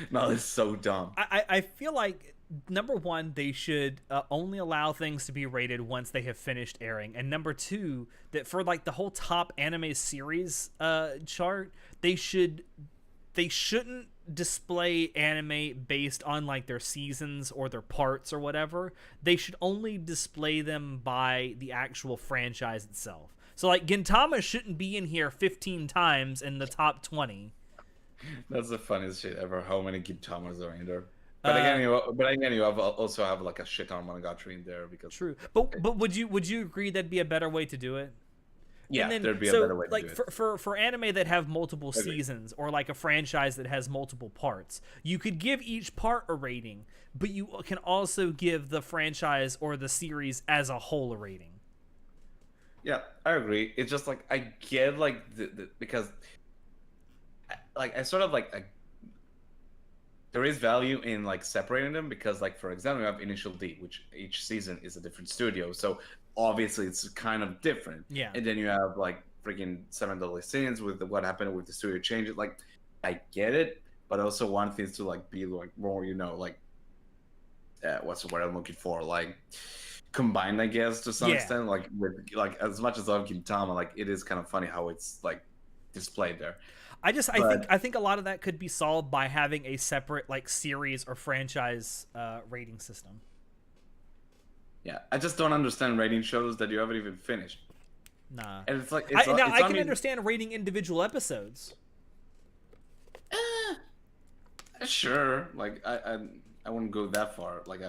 Mal is so dumb. I feel like number one, they should only allow things to be rated once they have finished airing, and number two, that for like the whole top anime series chart, they shouldn't display anime based on like their seasons or their parts or whatever. They should only display them by the actual franchise itself. So like Gintama shouldn't be in here 15 times in the top 20. That's the funniest shit ever. How many Gintamas are in there? But again, you also have like a shit on Monogatari in there because true. But would you agree that'd be a better way to do it? Yeah, there'd be a better way to do it. For anime that have multiple seasons or like a franchise that has multiple parts, you could give each part a rating, but you can also give the franchise or the series as a whole a rating. Yeah, I agree. It's just like I get like because like I sort of like there is value in like separating them because like for example you have Initial D, which each season is a different studio, so obviously it's kind of different. Yeah. And then you have like freaking Seven Deadly Sins with what happened with the studio changes. Like I get it, but I also want things to like be like more, like what's the word I'm looking for? Like combined, I guess, to some extent. Like with like as much as I love Gintama, like it is kind of funny how it's like displayed there. I think a lot of that could be solved by having a separate like series or franchise rating system. Yeah, I just don't understand rating shows that you haven't even finished. Nah, and it's like I can understand rating individual episodes. Sure, like I wouldn't go that far. Like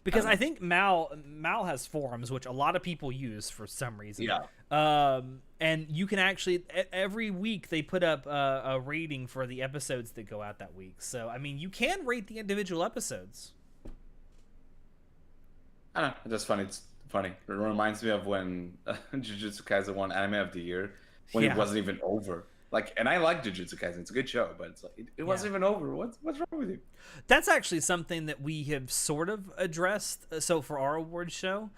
because I think Mal has forums, which a lot of people use for some reason. Yeah. And you can actually every week they put up a rating for the episodes that go out that week. So I mean, you can rate the individual episodes. I don't know. It's just funny. It's funny. It reminds me of when Jujutsu Kaisen won Anime of the Year when it wasn't even over. Like, and I like Jujutsu Kaisen. It's a good show, but it's like it wasn't even over. What's wrong with you? That's actually something that we have sort of addressed. So for our award show,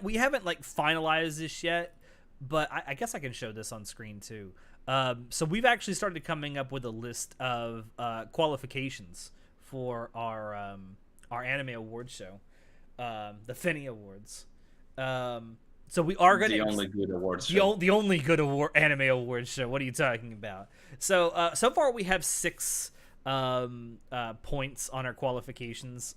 we haven't like finalized this yet, but I guess I can show this on screen too. So we've actually started coming up with a list of qualifications for our anime award show, the Finny Awards. So we are going to the only good awards show. The only good anime awards show. What are you talking about? So so far we have 6 points on our qualifications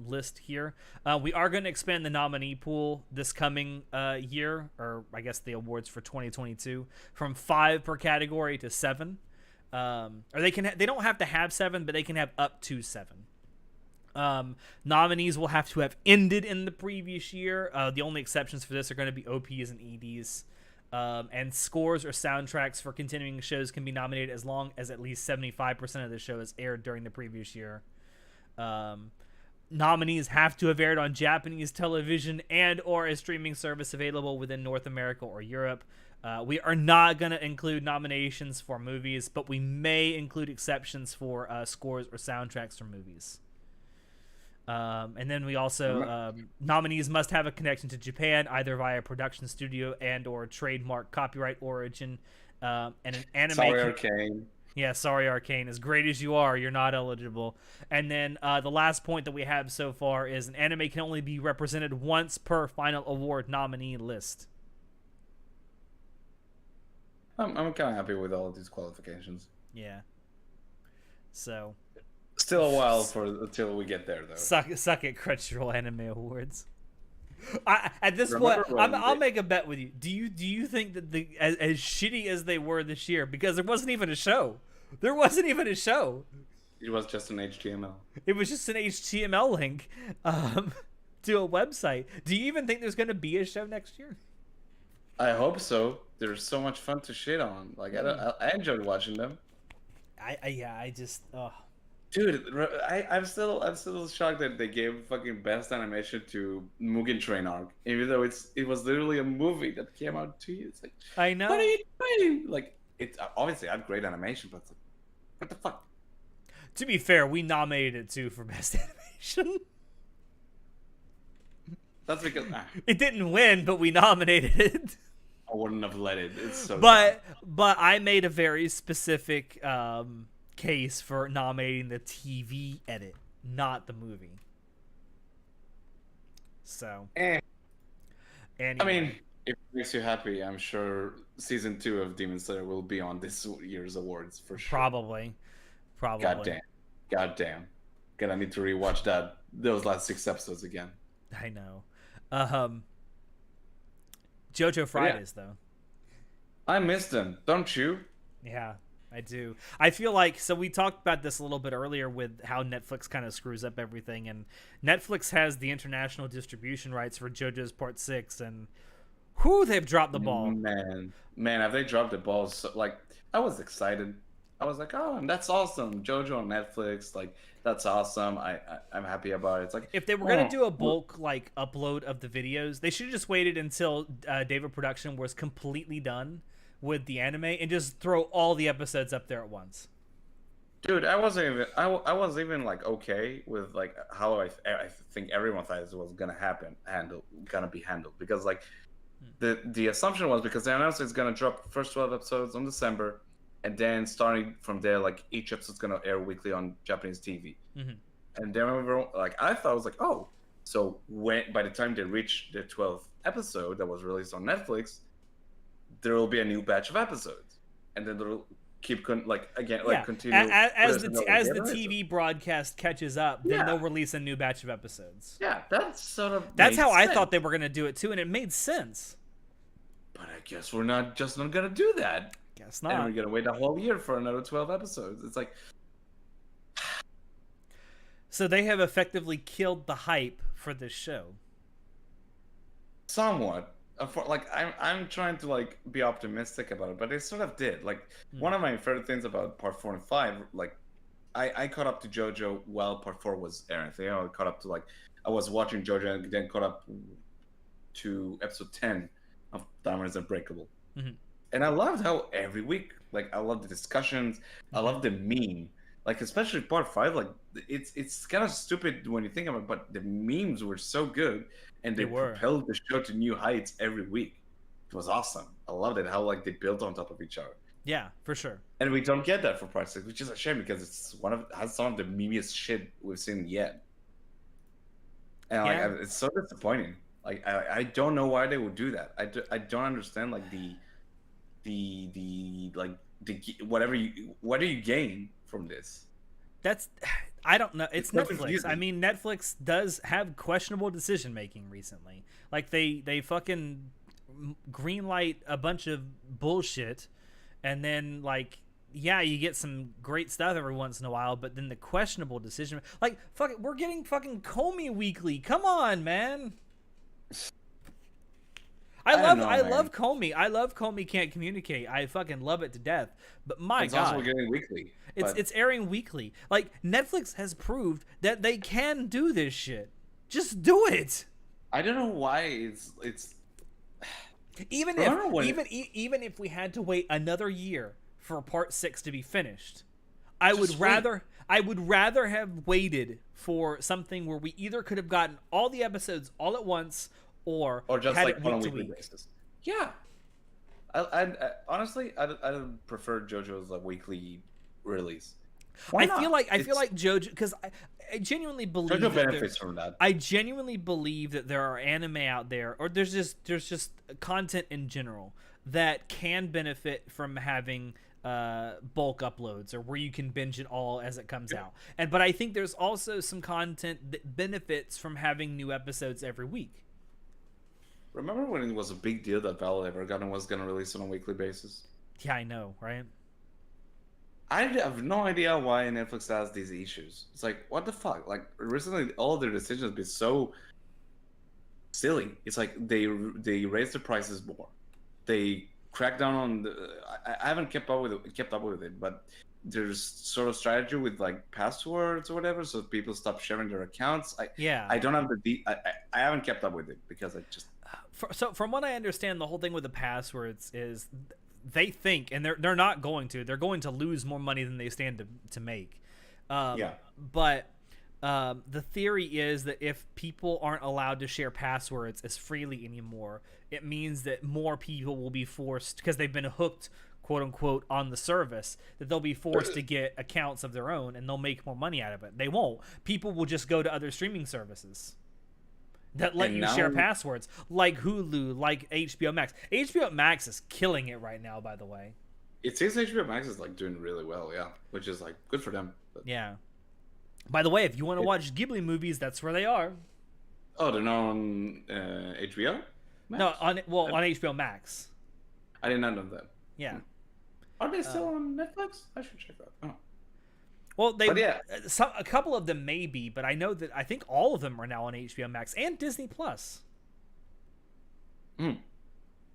list here. We are going to expand the nominee pool this coming year, or I guess the awards for 2022, from 5 per category to 7. Or they don't have to have 7, but they can have up to 7. Nominees will have to have ended in the previous year. The only exceptions for this are going to be OPs and EDs. And scores or soundtracks for continuing shows can be nominated as long as at least 75% of the show is aired during the previous year. Nominees have to have aired on Japanese television and or a streaming service available within North America or Europe. We are not going to include nominations for movies, but we may include exceptions for scores or soundtracks for movies. And then we also nominees must have a connection to Japan, either via production studio and or trademark copyright origin. And an anime. Sorry, Arcane. Yeah, sorry, Arcane. As great as you are, you're not eligible. And then the last point that we have so far is an anime can only be represented once per final award nominee list. I'm kind of happy with all of these qualifications. Yeah. So. Still a while until we get there, though. Suck it, Crunchyroll Anime Awards. At this point, I'll make a bet with you. Do you think that as shitty as they were this year, because there wasn't even a show. There wasn't even a show. It was just an HTML. It was just an HTML link to a website. Do you even think there's going to be a show next year? I hope so. They're so much fun to shit on. Like I enjoyed watching them. I just. Dude, I'm still shocked that they gave fucking best animation to Mugen Train arc, even though it was literally a movie that came out 2 years. Like, I know. What are you doing? Like, it's obviously had great animation, but it's like, what the fuck? To be fair, we nominated it too for best animation. That's because It didn't win, but we nominated it. I wouldn't have let it. It's so. But I made a very specific case for nominating the TV edit, not the movie. So. Anyway. I mean, if it makes you happy, I'm sure season 2 of Demon Slayer will be on this year's awards for sure. Probably. God damn. Gonna need to rewatch those last 6 episodes again. I know. JoJo Fridays, though. I missed them, don't you? Yeah, I do. I feel like, so we talked about this a little bit earlier with how Netflix kind of screws up everything, and Netflix has the international distribution rights for JoJo's Part 6, and they've dropped the ball. Man, have they dropped the ball? So, like, I was excited. I was like, oh, that's awesome. JoJo on Netflix, like, that's awesome. I'm happy about it. It's like, if they were going to do a bulk, like, upload of the videos, they should have just waited until David Production was completely done with the anime and just throw all the episodes up there at once. Dude, I wasn't even like okay with like how I think everyone thought it was gonna be handled, because like the assumption was, because they announced it's gonna drop the first 12 episodes on December, and then starting from there, like each episode's gonna air weekly on Japanese TV. Mm-hmm. And then like I thought, I was like, oh, so by the time they reach the 12th episode that was released on Netflix, there will be a new batch of episodes, and then they'll continue as the TV broadcast catches up, then they'll release a new batch of episodes. Yeah, that's how I thought they were gonna do it too, and it made sense. But I guess we're not gonna do that. Guess not. And we're gonna wait a whole year for another 12 episodes. It's like, so they have effectively killed the hype for this show. Somewhat. Like, I'm trying to like be optimistic about it, but they sort of did. Like, one of my favorite things about Part 4 and 5, like, I caught up to JoJo while Part 4 was airing. So, I caught up to, like, I was watching JoJo and then caught up to episode 10 of Diamonds Unbreakable. Mm-hmm. And I loved how every week, like, I loved the discussions. I loved the meme. Like, especially Part 5, like, it's kind of stupid when you think of it, but the memes were so good, and they propelled the show to new heights every week. It was awesome. I loved it, how, like, they built on top of each other. Yeah, for sure. And we don't get that for Part 6, which is a shame, because it's has some of the memeiest shit we've seen yet. And like, it's so disappointing. Like, I don't know why they would do that. I don't understand, like, what do you gain from this? I don't know. It's Netflix. Confusing. I mean, Netflix does have questionable decision making recently. Like, they fucking greenlight a bunch of bullshit, and then, like, yeah, you get some great stuff every once in a while, but then the questionable decision, like, fuck it, we're getting fucking Comey Weekly. Come on, man. I love Comey. I love Comey Can't Communicate. I fucking love it to death. But my it's God, also getting weekly. It's airing weekly. Like, Netflix has proved that they can do this shit. Just do it. I don't know why it's even if we had to wait another year for Part 6 to be finished, I would rather have waited for something where we either could have gotten all the episodes all at once, or just had like it on a week to weekly week. basis. Yeah, I honestly I prefer JoJo's like weekly release. I feel like JoJo, because I genuinely believe JoJo benefits from that. I genuinely believe that there are anime out there, or there's just content in general that can benefit from having bulk uploads, or where you can binge it all as it comes out. But I think there's also some content that benefits from having new episodes every week. Remember when it was a big deal that Valve Evergarden was going to release on a weekly basis? Yeah, I know, right? I have no idea why Netflix has these issues. It's like, what the fuck? Like, recently, all their decisions have been so silly. It's like they raised the prices more. They cracked down on the. I haven't kept up with it, but there's sort of strategy with like passwords or whatever, so people stop sharing their accounts. I don't have I haven't kept up with it because I just. So from what I understand, the whole thing with the passwords is they think, and they're not going to. They're going to lose more money than they stand to make. Yeah. But the theory is that if people aren't allowed to share passwords as freely anymore, it means that more people will be forced, because they've been hooked, quote unquote, on the service, that they'll be forced to get accounts of their own, and they'll make more money out of it. They won't. People will just go to other streaming services that let you share passwords, like Hulu, like HBO Max. HBO Max is killing it right now, by the way. It seems HBO Max is like doing really well, yeah, which is like good for them. But... Yeah. By the way, if you want to watch Ghibli movies, that's where they are. Oh, they're not on HBO? Max? No, on HBO Max. I did not know that. Yeah. Are they still on Netflix? I should check that. Oh. Well, a couple of them may be, but I think all of them are now on HBO Max and Disney Plus.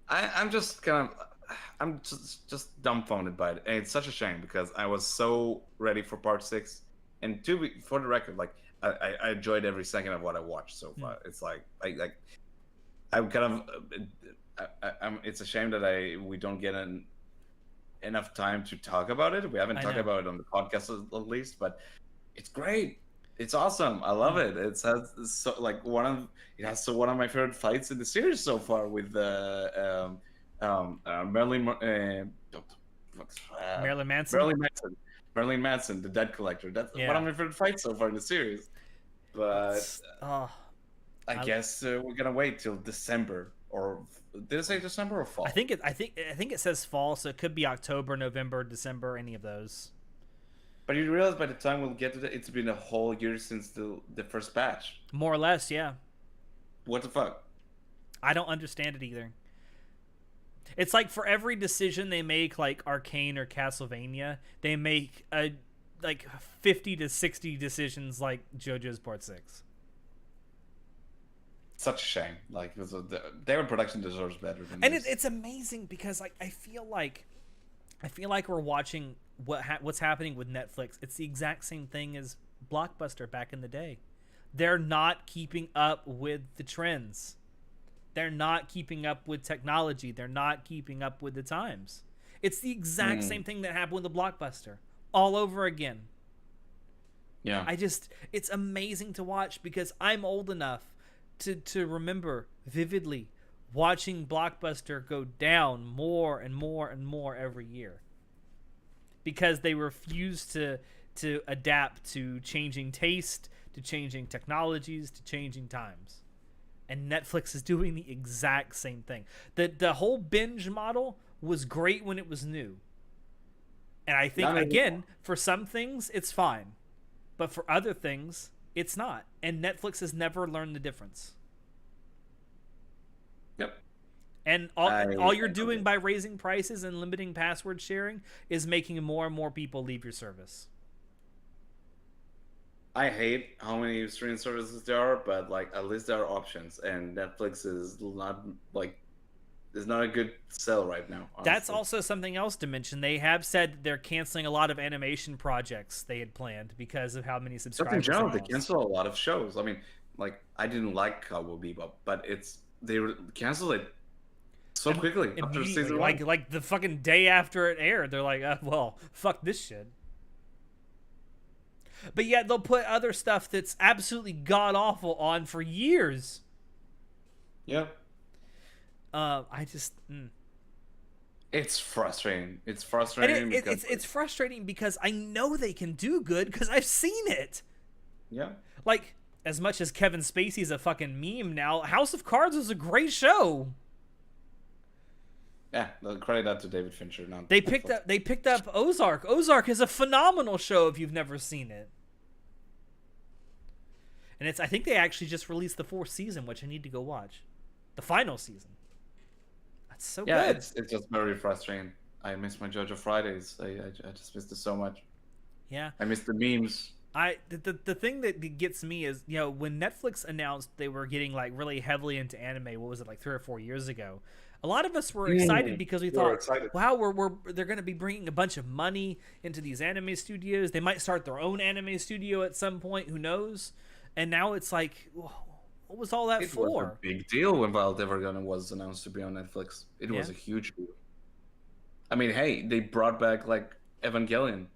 I'm just dumbfounded by it, and it's such a shame because I was so ready for part 6. And for the record, like I enjoyed every second of what I watched so far. It's like I'm kind of it's a shame that we don't get enough time to talk about it. We haven't talked about it on the podcast at least, but it's great. It's awesome. I love it. It has one of my favorite fights in the series so far with Marilyn Manson. Marilyn Manson, the debt collector. That's one of my favorite fights so far in the series. But I guess we're gonna wait till December, or did it say December or fall? I think it says fall, so it could be October, November, December, any of those. But you realize by the time we'll get to it's been a whole year since the first batch. More or less, yeah. What the fuck? I don't understand it either. It's like for every decision they make, like Arcane or Castlevania, they make like 50 to 60 decisions like JoJo's Part 6. Such a shame. Like their production deserves better than and this. It's amazing because like I feel like we're watching what's happening with Netflix. It's the exact same thing as Blockbuster back in the day. They're not keeping up with the trends. They're not keeping up with technology. They're not keeping up with the times. It's the exact same thing that happened with the Blockbuster all over again. Yeah. It's amazing to watch because I'm old enough to remember vividly watching Blockbuster go down more and more and more every year because they refuse to adapt to changing taste, to changing technologies, to changing times. And Netflix is doing the exact same thing. The whole binge model was great when it was new. And I think, again, for some things, it's fine. But for other things, it's not. And Netflix has never learned the difference. Yep. And all you're doing by raising prices and limiting password sharing is making more and more people leave your service. I hate how many streaming services there are, but like at least there are options, and Netflix is not a good sell right now. Honestly. That's also something else to mention. They have said they're canceling a lot of animation projects they had planned because of how many subscribers. In general, they cancel a lot of shows. I mean, like I didn't like Cowboy Bebop, but they canceled it so quickly after season 1. Like the fucking day after it aired, they're like, well, fuck this shit. But yet they'll put other stuff that's absolutely god awful on for years. Yeah. It's frustrating. It's frustrating. It's frustrating because I know they can do good because I've seen it. Yeah. Like, as much as Kevin Spacey's a fucking meme now, House of Cards was a great show. Yeah, they'll credit that to David Fincher. They picked up Ozark. Ozark is a phenomenal show if you've never seen it. And I think they actually just released the 4th season, which I need to go watch. The final season. That's so good. Yeah, it's just very frustrating. I miss my JoJo Fridays. I just missed it so much. Yeah. I miss the memes. The thing that gets me is, when Netflix announced they were getting like really heavily into anime, what was it, like 3 or 4 years ago? A lot of us were excited because we thought, wow, they're going to be bringing a bunch of money into these anime studios. They might start their own anime studio at some point. Who knows? And now it's like, what was all that for? It was a big deal when Wild Evergarden was announced to be on Netflix. It was a huge deal. I mean, hey, they brought back like Evangelion.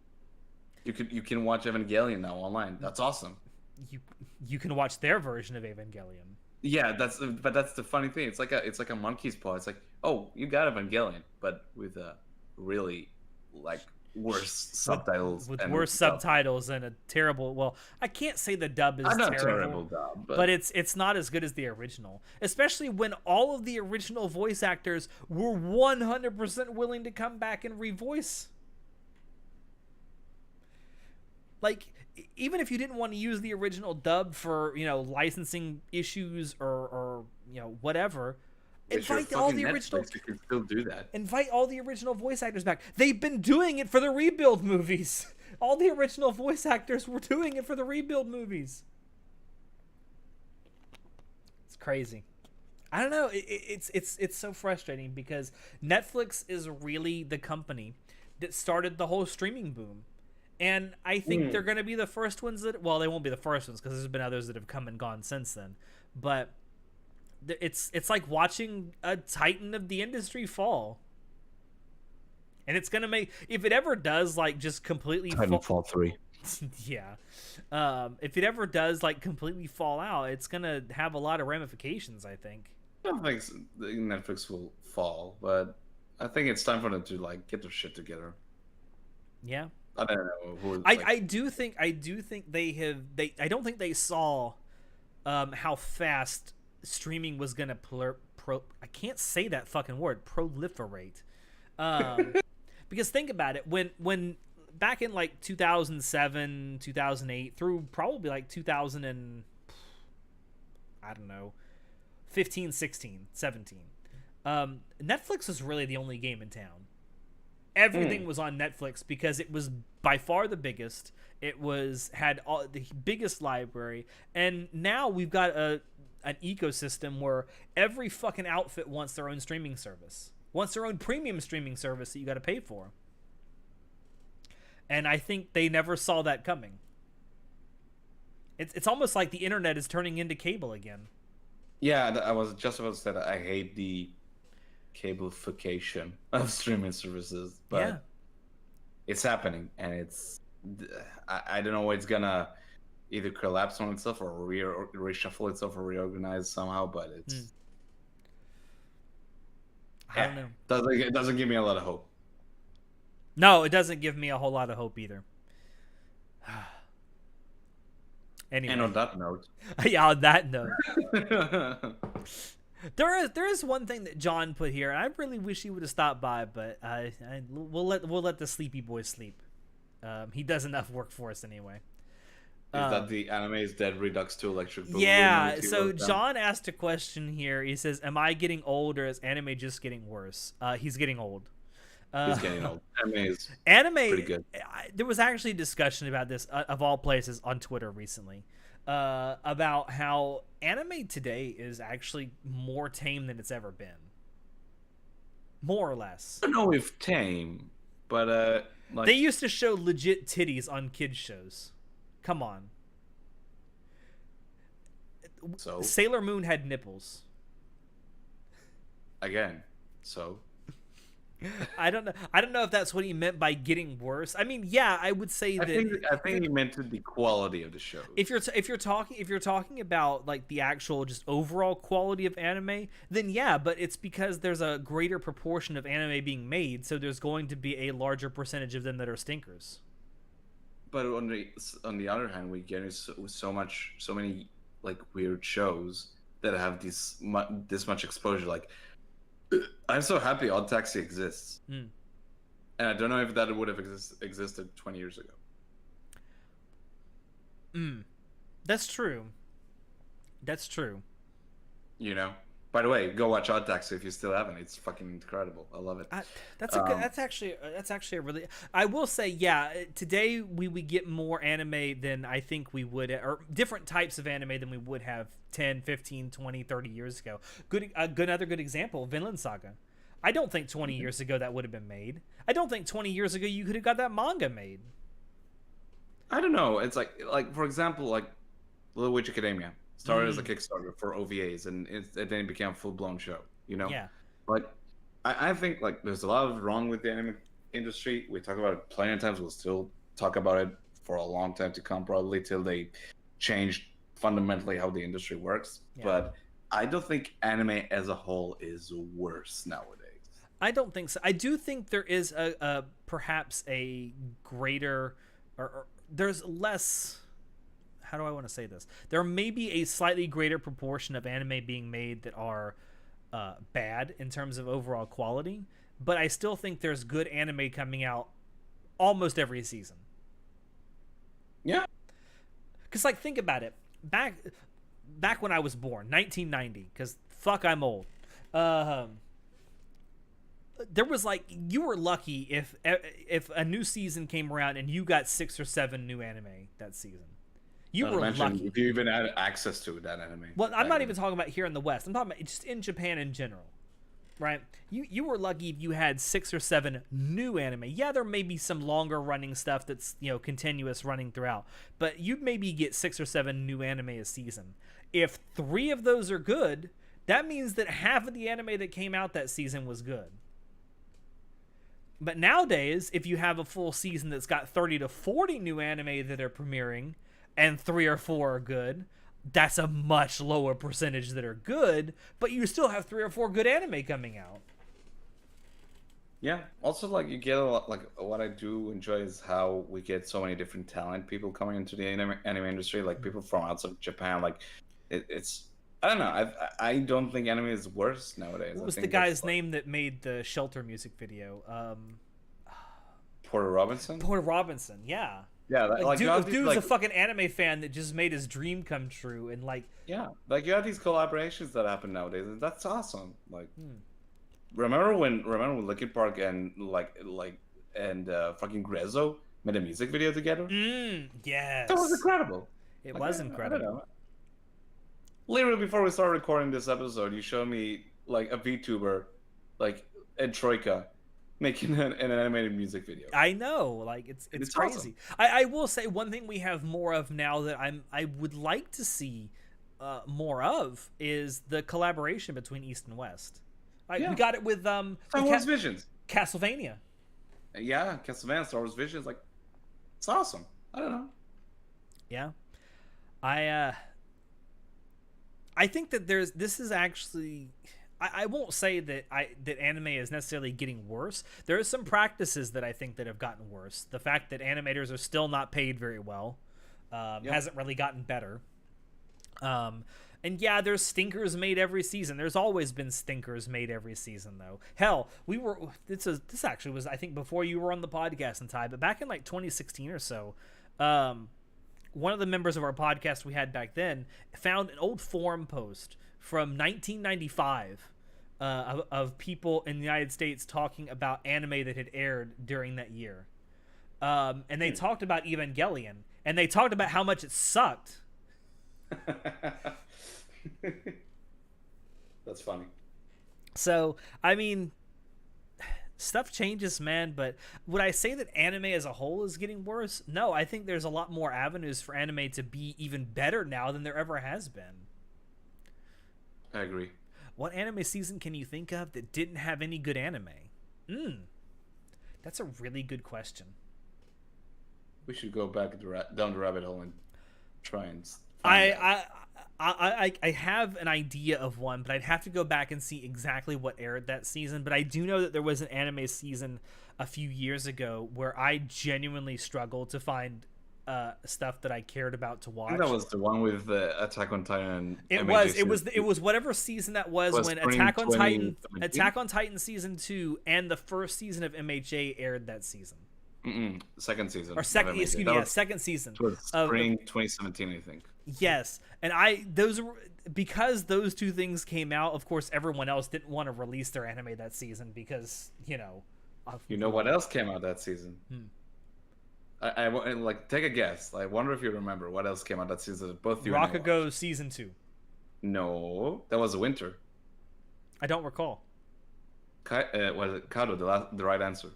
You can watch Evangelion now online. That's awesome. You you can watch their version of Evangelion. Yeah, that's the funny thing. It's like a monkey's paw. It's like, oh, you got Evangelion, but with a really like worse subtitles with and worse stuff. subtitles and a terrible. Well, I can't say the dub is terrible, dub, but it's not as good as the original. Especially when all of the original voice actors were 100% willing to come back and revoice. Like, even if you didn't want to use the original dub for, you know, licensing issues or you know, whatever, invite all the original. You can still do that. Invite all the original voice actors back. They've been doing it for the rebuild movies. All the original voice actors were doing it for the rebuild movies. It's crazy. I don't know. It's so frustrating because Netflix is really the company that started the whole streaming boom. And I think they're going to be the first ones that... Well, they won't be the first ones because there's been others that have come and gone since then. But it's like watching a titan of the industry fall. And it's going to make... If it ever does, like, just completely... Titanfall 3. Yeah. If it ever does, like, completely fall out, it's going to have a lot of ramifications, I think. I don't think Netflix will fall, but I think it's time for them to, like, get their shit together. Yeah. I don't know who. I do think they have. I don't think they saw how fast streaming was gonna I can't say that fucking word, proliferate. Because think about it, when back in like 2007, 2008 through probably like 2000 and I don't know, 15, 16, 17. Netflix was really the only game in town. Everything was on Netflix because it was by far the biggest. It had the biggest library, and now we've got an ecosystem where every fucking outfit wants their own streaming service, wants their own premium streaming service that you got to pay for. And I think they never saw that coming. It's almost like the internet is turning into cable again. Yeah, I was just about to say that I hate the cableification of streaming services, but yeah. It's happening, and I don't know why it's gonna either collapse on itself or reshuffle itself or reorganize somehow, but it's I don't know. It doesn't give me a lot of hope. No, it doesn't give me a whole lot of hope either. Anyway. And on that note. Yeah, on that note. There is one thing that John put here, and I really wish he would have stopped by, but we'll let the sleepy boy sleep. He does enough work for us anyway. Is that the anime is dead Redux to Electric Boogaloo? Yeah, so John asked a question here. He says, am I getting old, or is anime just getting worse? He's getting old. He's getting old. Anime pretty good. There was actually a discussion about this, of all places, on Twitter recently. About how anime today is actually more tame than it's ever been. More or less. I don't know if tame, but like... They used to show legit titties on kids shows. Come on. So Sailor Moon had nipples. Again, so I don't know if that's what he meant by getting worse. I mean, yeah, I would say that. I think he meant the quality of the show. If you're talking about like the actual just overall quality of anime, then yeah, but it's because there's a greater proportion of anime being made, so there's going to be a larger percentage of them that are stinkers. But on the other hand, we get so many like weird shows that have this much exposure. Like, I'm so happy Odd Taxi exists, and I don't know if that would have existed 20 years ago. That's true. That's true. You know. By the way, go watch Odd Taxi if you still haven't. It's fucking incredible. I love it. That's actually a really. I will say, yeah. Today we get more anime than I think we would, or different types of anime than we would have 10, 15, 20, 30 years ago. Another good example, Vinland Saga. I don't think 20 years ago that would have been made. I don't think 20 years ago you could have got that manga made. I don't know. It's like for example, like Little Witch Academia. Started as a Kickstarter for OVAs, and it then became a full-blown show, you know? Yeah. Like, I think, like, there's a lot of wrong with the anime industry. We talk about it plenty of times. We'll still talk about it for a long time to come, probably till they change fundamentally how the industry works. Yeah. But I don't think anime as a whole is worse nowadays. I don't think so. I do think there is a perhaps a greater, or there's less. How do I want to say this? There may be a slightly greater proportion of anime being made that are bad in terms of overall quality, but I still think there's good anime coming out almost every season. Yeah. Because, like, think about it. Back when I was born, 1990, because fuck, I'm old. There was, like, you were lucky if a new season came around and you got 6 or 7 new anime that season. You were lucky. If you even had access to that anime. Well, I'm not even talking about here in the West. I'm talking about just in Japan in general, right? You were lucky if you had 6 or 7 new anime. Yeah, there may be some longer running stuff that's, you know, continuous running throughout, but you'd maybe get 6 or 7 new anime a season. If 3 of those are good, that means that half of the anime that came out that season was good. But nowadays, if you have a full season that's got 30 to 40 new anime that are premiering, and 3 or 4 are good, that's a much lower percentage that are good, but you still have 3 or 4 good anime coming out. Yeah. Also, like, you get a lot, like, what I do enjoy is how we get so many different talent people coming into the anime industry, like people from outside of Japan. Like, it's I don't know. I don't think anime is worse nowadays. What was the guy's name that made the Shelter music video? Porter Robinson. Porter Robinson, yeah. Yeah, like dude's a fucking anime fan that just made his dream come true, and like, yeah, like you have these collaborations that happen nowadays, and that's awesome. Like, remember when Linkin Park and fucking Grezzo made a music video together? Yes, that was incredible. It was incredible. Literally before we started recording this episode, you showed me like a VTuber, like Ed Troika, making an animated music video. I know, like it's crazy. Awesome. I will say one thing we have more of now that I would like to see more of is the collaboration between East and West. We got it with Star Wars Visions, Castlevania. Yeah, Castlevania, Star Wars Visions, like it's awesome. I don't know. Yeah, I think that this is actually. I won't say that anime is necessarily getting worse. There are some practices that I think that have gotten worse. The fact that animators are still not paid very well hasn't really gotten better. And yeah, there's stinkers made every season. There's always been stinkers made every season, though. Hell, this actually was, I think, before you were on the podcast in time, but back in like 2016 or so, one of the members of our podcast we had back then found an old forum post from 1995 of people in the United States talking about anime that had aired during that year. And they talked about Evangelion, and they talked about how much it sucked. That's funny. So, I mean, stuff changes, man, but would I say that anime as a whole is getting worse? No, I think there's a lot more avenues for anime to be even better now than there ever has been. I agree. What anime season can you think of that didn't have any good anime? That's a really good question. We should go back down the rabbit hole and try and. I have an idea of one, but I'd have to go back and see exactly what aired that season. But I do know that there was an anime season a few years ago where I genuinely struggled to find stuff that I cared about to watch. I think that was the one with Attack on Titan. It was whatever season that was when Attack on Titan season 2 and the first season of MHA aired that season. Second season. Or second season. It was spring 2017, I think. Yes, and because those two things came out. Of course, everyone else didn't want to release their anime that season because you know what else came out that season? I like take a guess. I wonder if you remember what else came out that season. Both you Rakugo season 2. No, that was winter. I don't recall. Was it Kado the right answer?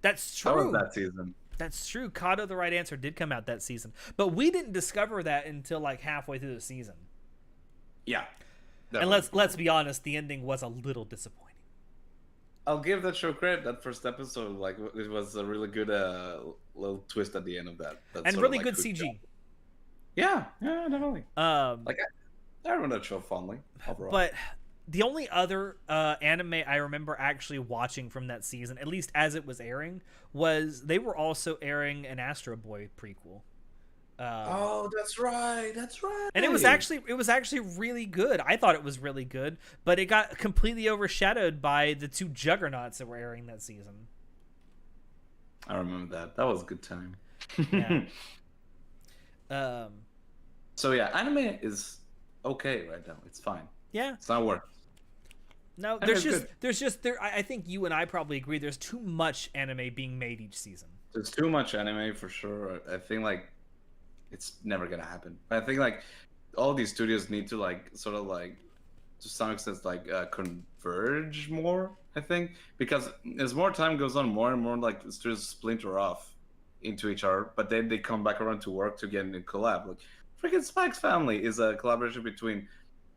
That's true. That was that season. That's true. Kado the right answer did come out that season, but we didn't discover that until like halfway through the season. Yeah. And let's be honest, the ending was a little disappointing. I'll give that show credit. That first episode, like, it was a really good little twist at the end of that. That And sort really of, like, good hooked CG. up. Yeah, definitely. Um, Like, I remember that show fondly. Overall. but the only other anime I remember actually watching from that season, at least as it was airing, was they were also airing an Astro Boy prequel. Oh, that's right. That's right. And it was actually really good. I thought it was really good, but it got completely overshadowed by the two juggernauts that were airing that season. I remember that. That was a good time. Yeah. So yeah, anime is okay right now. It's fine. Yeah. It's not worse. No, I think you and I probably agree. There's too much anime being made each season. There's too much anime for sure. I think like it's never gonna happen. I think like all these studios need to like sort of like to some extent like converge more. I think because as more time goes on, more and more like the studios splinter off into each other, but then they come back around to work to get in a collab. Like freaking Spike's Family is a collaboration between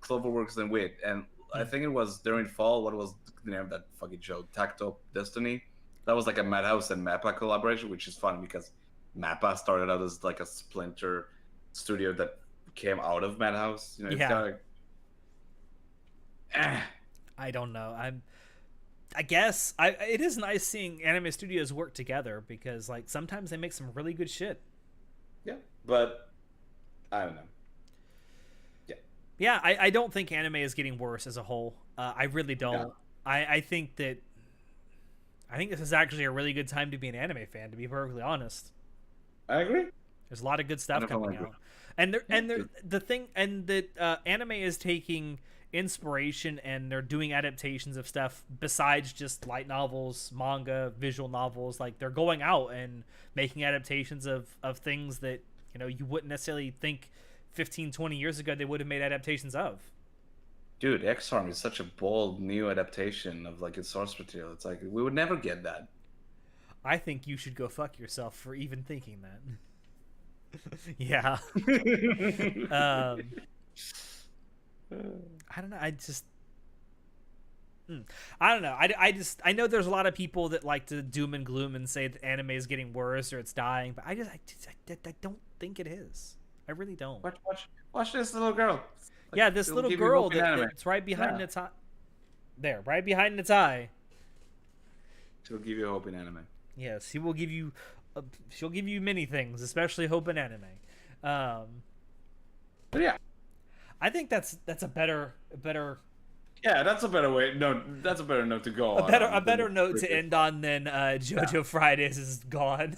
Cloverworks and Wit, and I think it was during fall. What was the name of that fucking show? Tactile Destiny. That was like a Madhouse and Mappa collaboration, which is fun because Mappa started out as like a splinter studio that came out of Madhouse. You know, it's kind of like, I don't know. I guess it is nice seeing anime studios work together because like sometimes they make some really good shit. Yeah, but I don't know. Yeah, I don't think anime is getting worse as a whole. I really don't. No. I think this is actually a really good time to be an anime fan, to be perfectly honest. I agree. There's a lot of good stuff coming out. And anime is taking inspiration and they're doing adaptations of stuff besides just light novels, manga, visual novels. Like they're going out and making adaptations of things that, you know, you wouldn't necessarily think 15, 20 years ago they would have made adaptations of. Dude, X-Arm is such a bold new adaptation of like its source material. It's like we would never get that. I think you should go fuck yourself for even thinking that. Yeah. I don't know. I don't know. I know there's a lot of people that like to doom and gloom and say that anime is getting worse or it's dying, but I don't think it is. I really don't. Watch this little girl. Like, yeah, this little girl that's right behind its eye. There, right behind its eye. She'll give you hope in anime. Yes, she will give you. She'll give you many things, especially hope in anime. But yeah, I think that's a better. Yeah, that's a better way. No, that's a better note to go on. A better note to end on than JoJo Fridays is gone.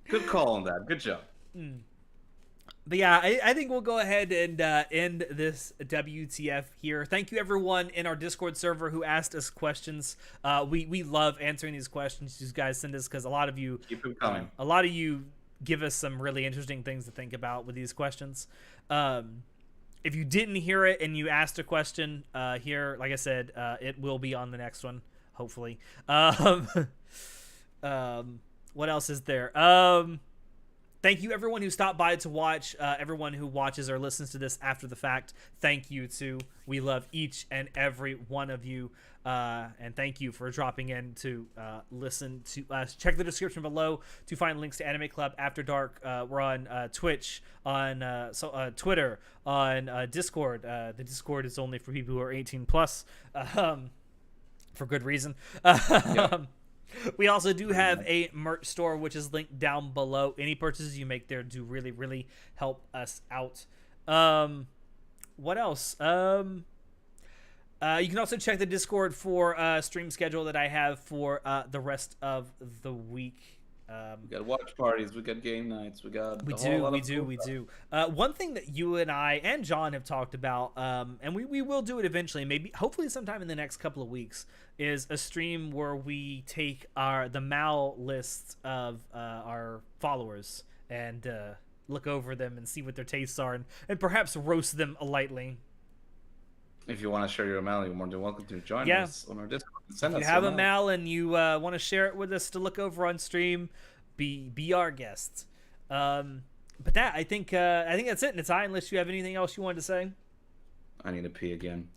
Good call on that. Good job. But yeah, I think we'll go ahead and end this WTF here. Thank you everyone in our Discord server who asked us questions. We love answering these questions you guys send us because a lot of you keep them coming. A lot of you give us some really interesting things to think about with these questions. If you didn't hear it and you asked a question here, like I said, it will be on the next one, hopefully. What else is there? Thank you everyone who stopped by to watch, everyone who watches or listens to this after the fact. Thank you too. We love each and every one of you. And thank you for dropping in to listen to us. Check the description below to find links to Anime Club After Dark. We're on Twitch, on Twitter, on Discord. The Discord is only for people who are 18 plus, for good reason. Yep. We also do have a merch store, which is linked down below. Any purchases you make there do really, really help us out. What else? You can also check the Discord for stream schedule that I have for the rest of the week. We got watch parties, we got game nights, we do. One thing that you and I and John have talked about, and we will do it eventually, maybe hopefully sometime in the next couple of weeks, is a stream where we take the MAL list of our followers and look over them and see what their tastes are and perhaps roast them lightly. If you want to share your MAL, you're more than welcome to join us on our Discord. If you have a MAL and you want to share it with us to look over on stream, be our guest. But I think that's it, Natai, unless you have anything else you wanted to say. I need to pee again.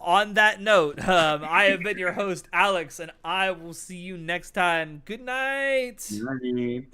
on that note, I have been your host, Alex, and I will see you next time. Good night. Right.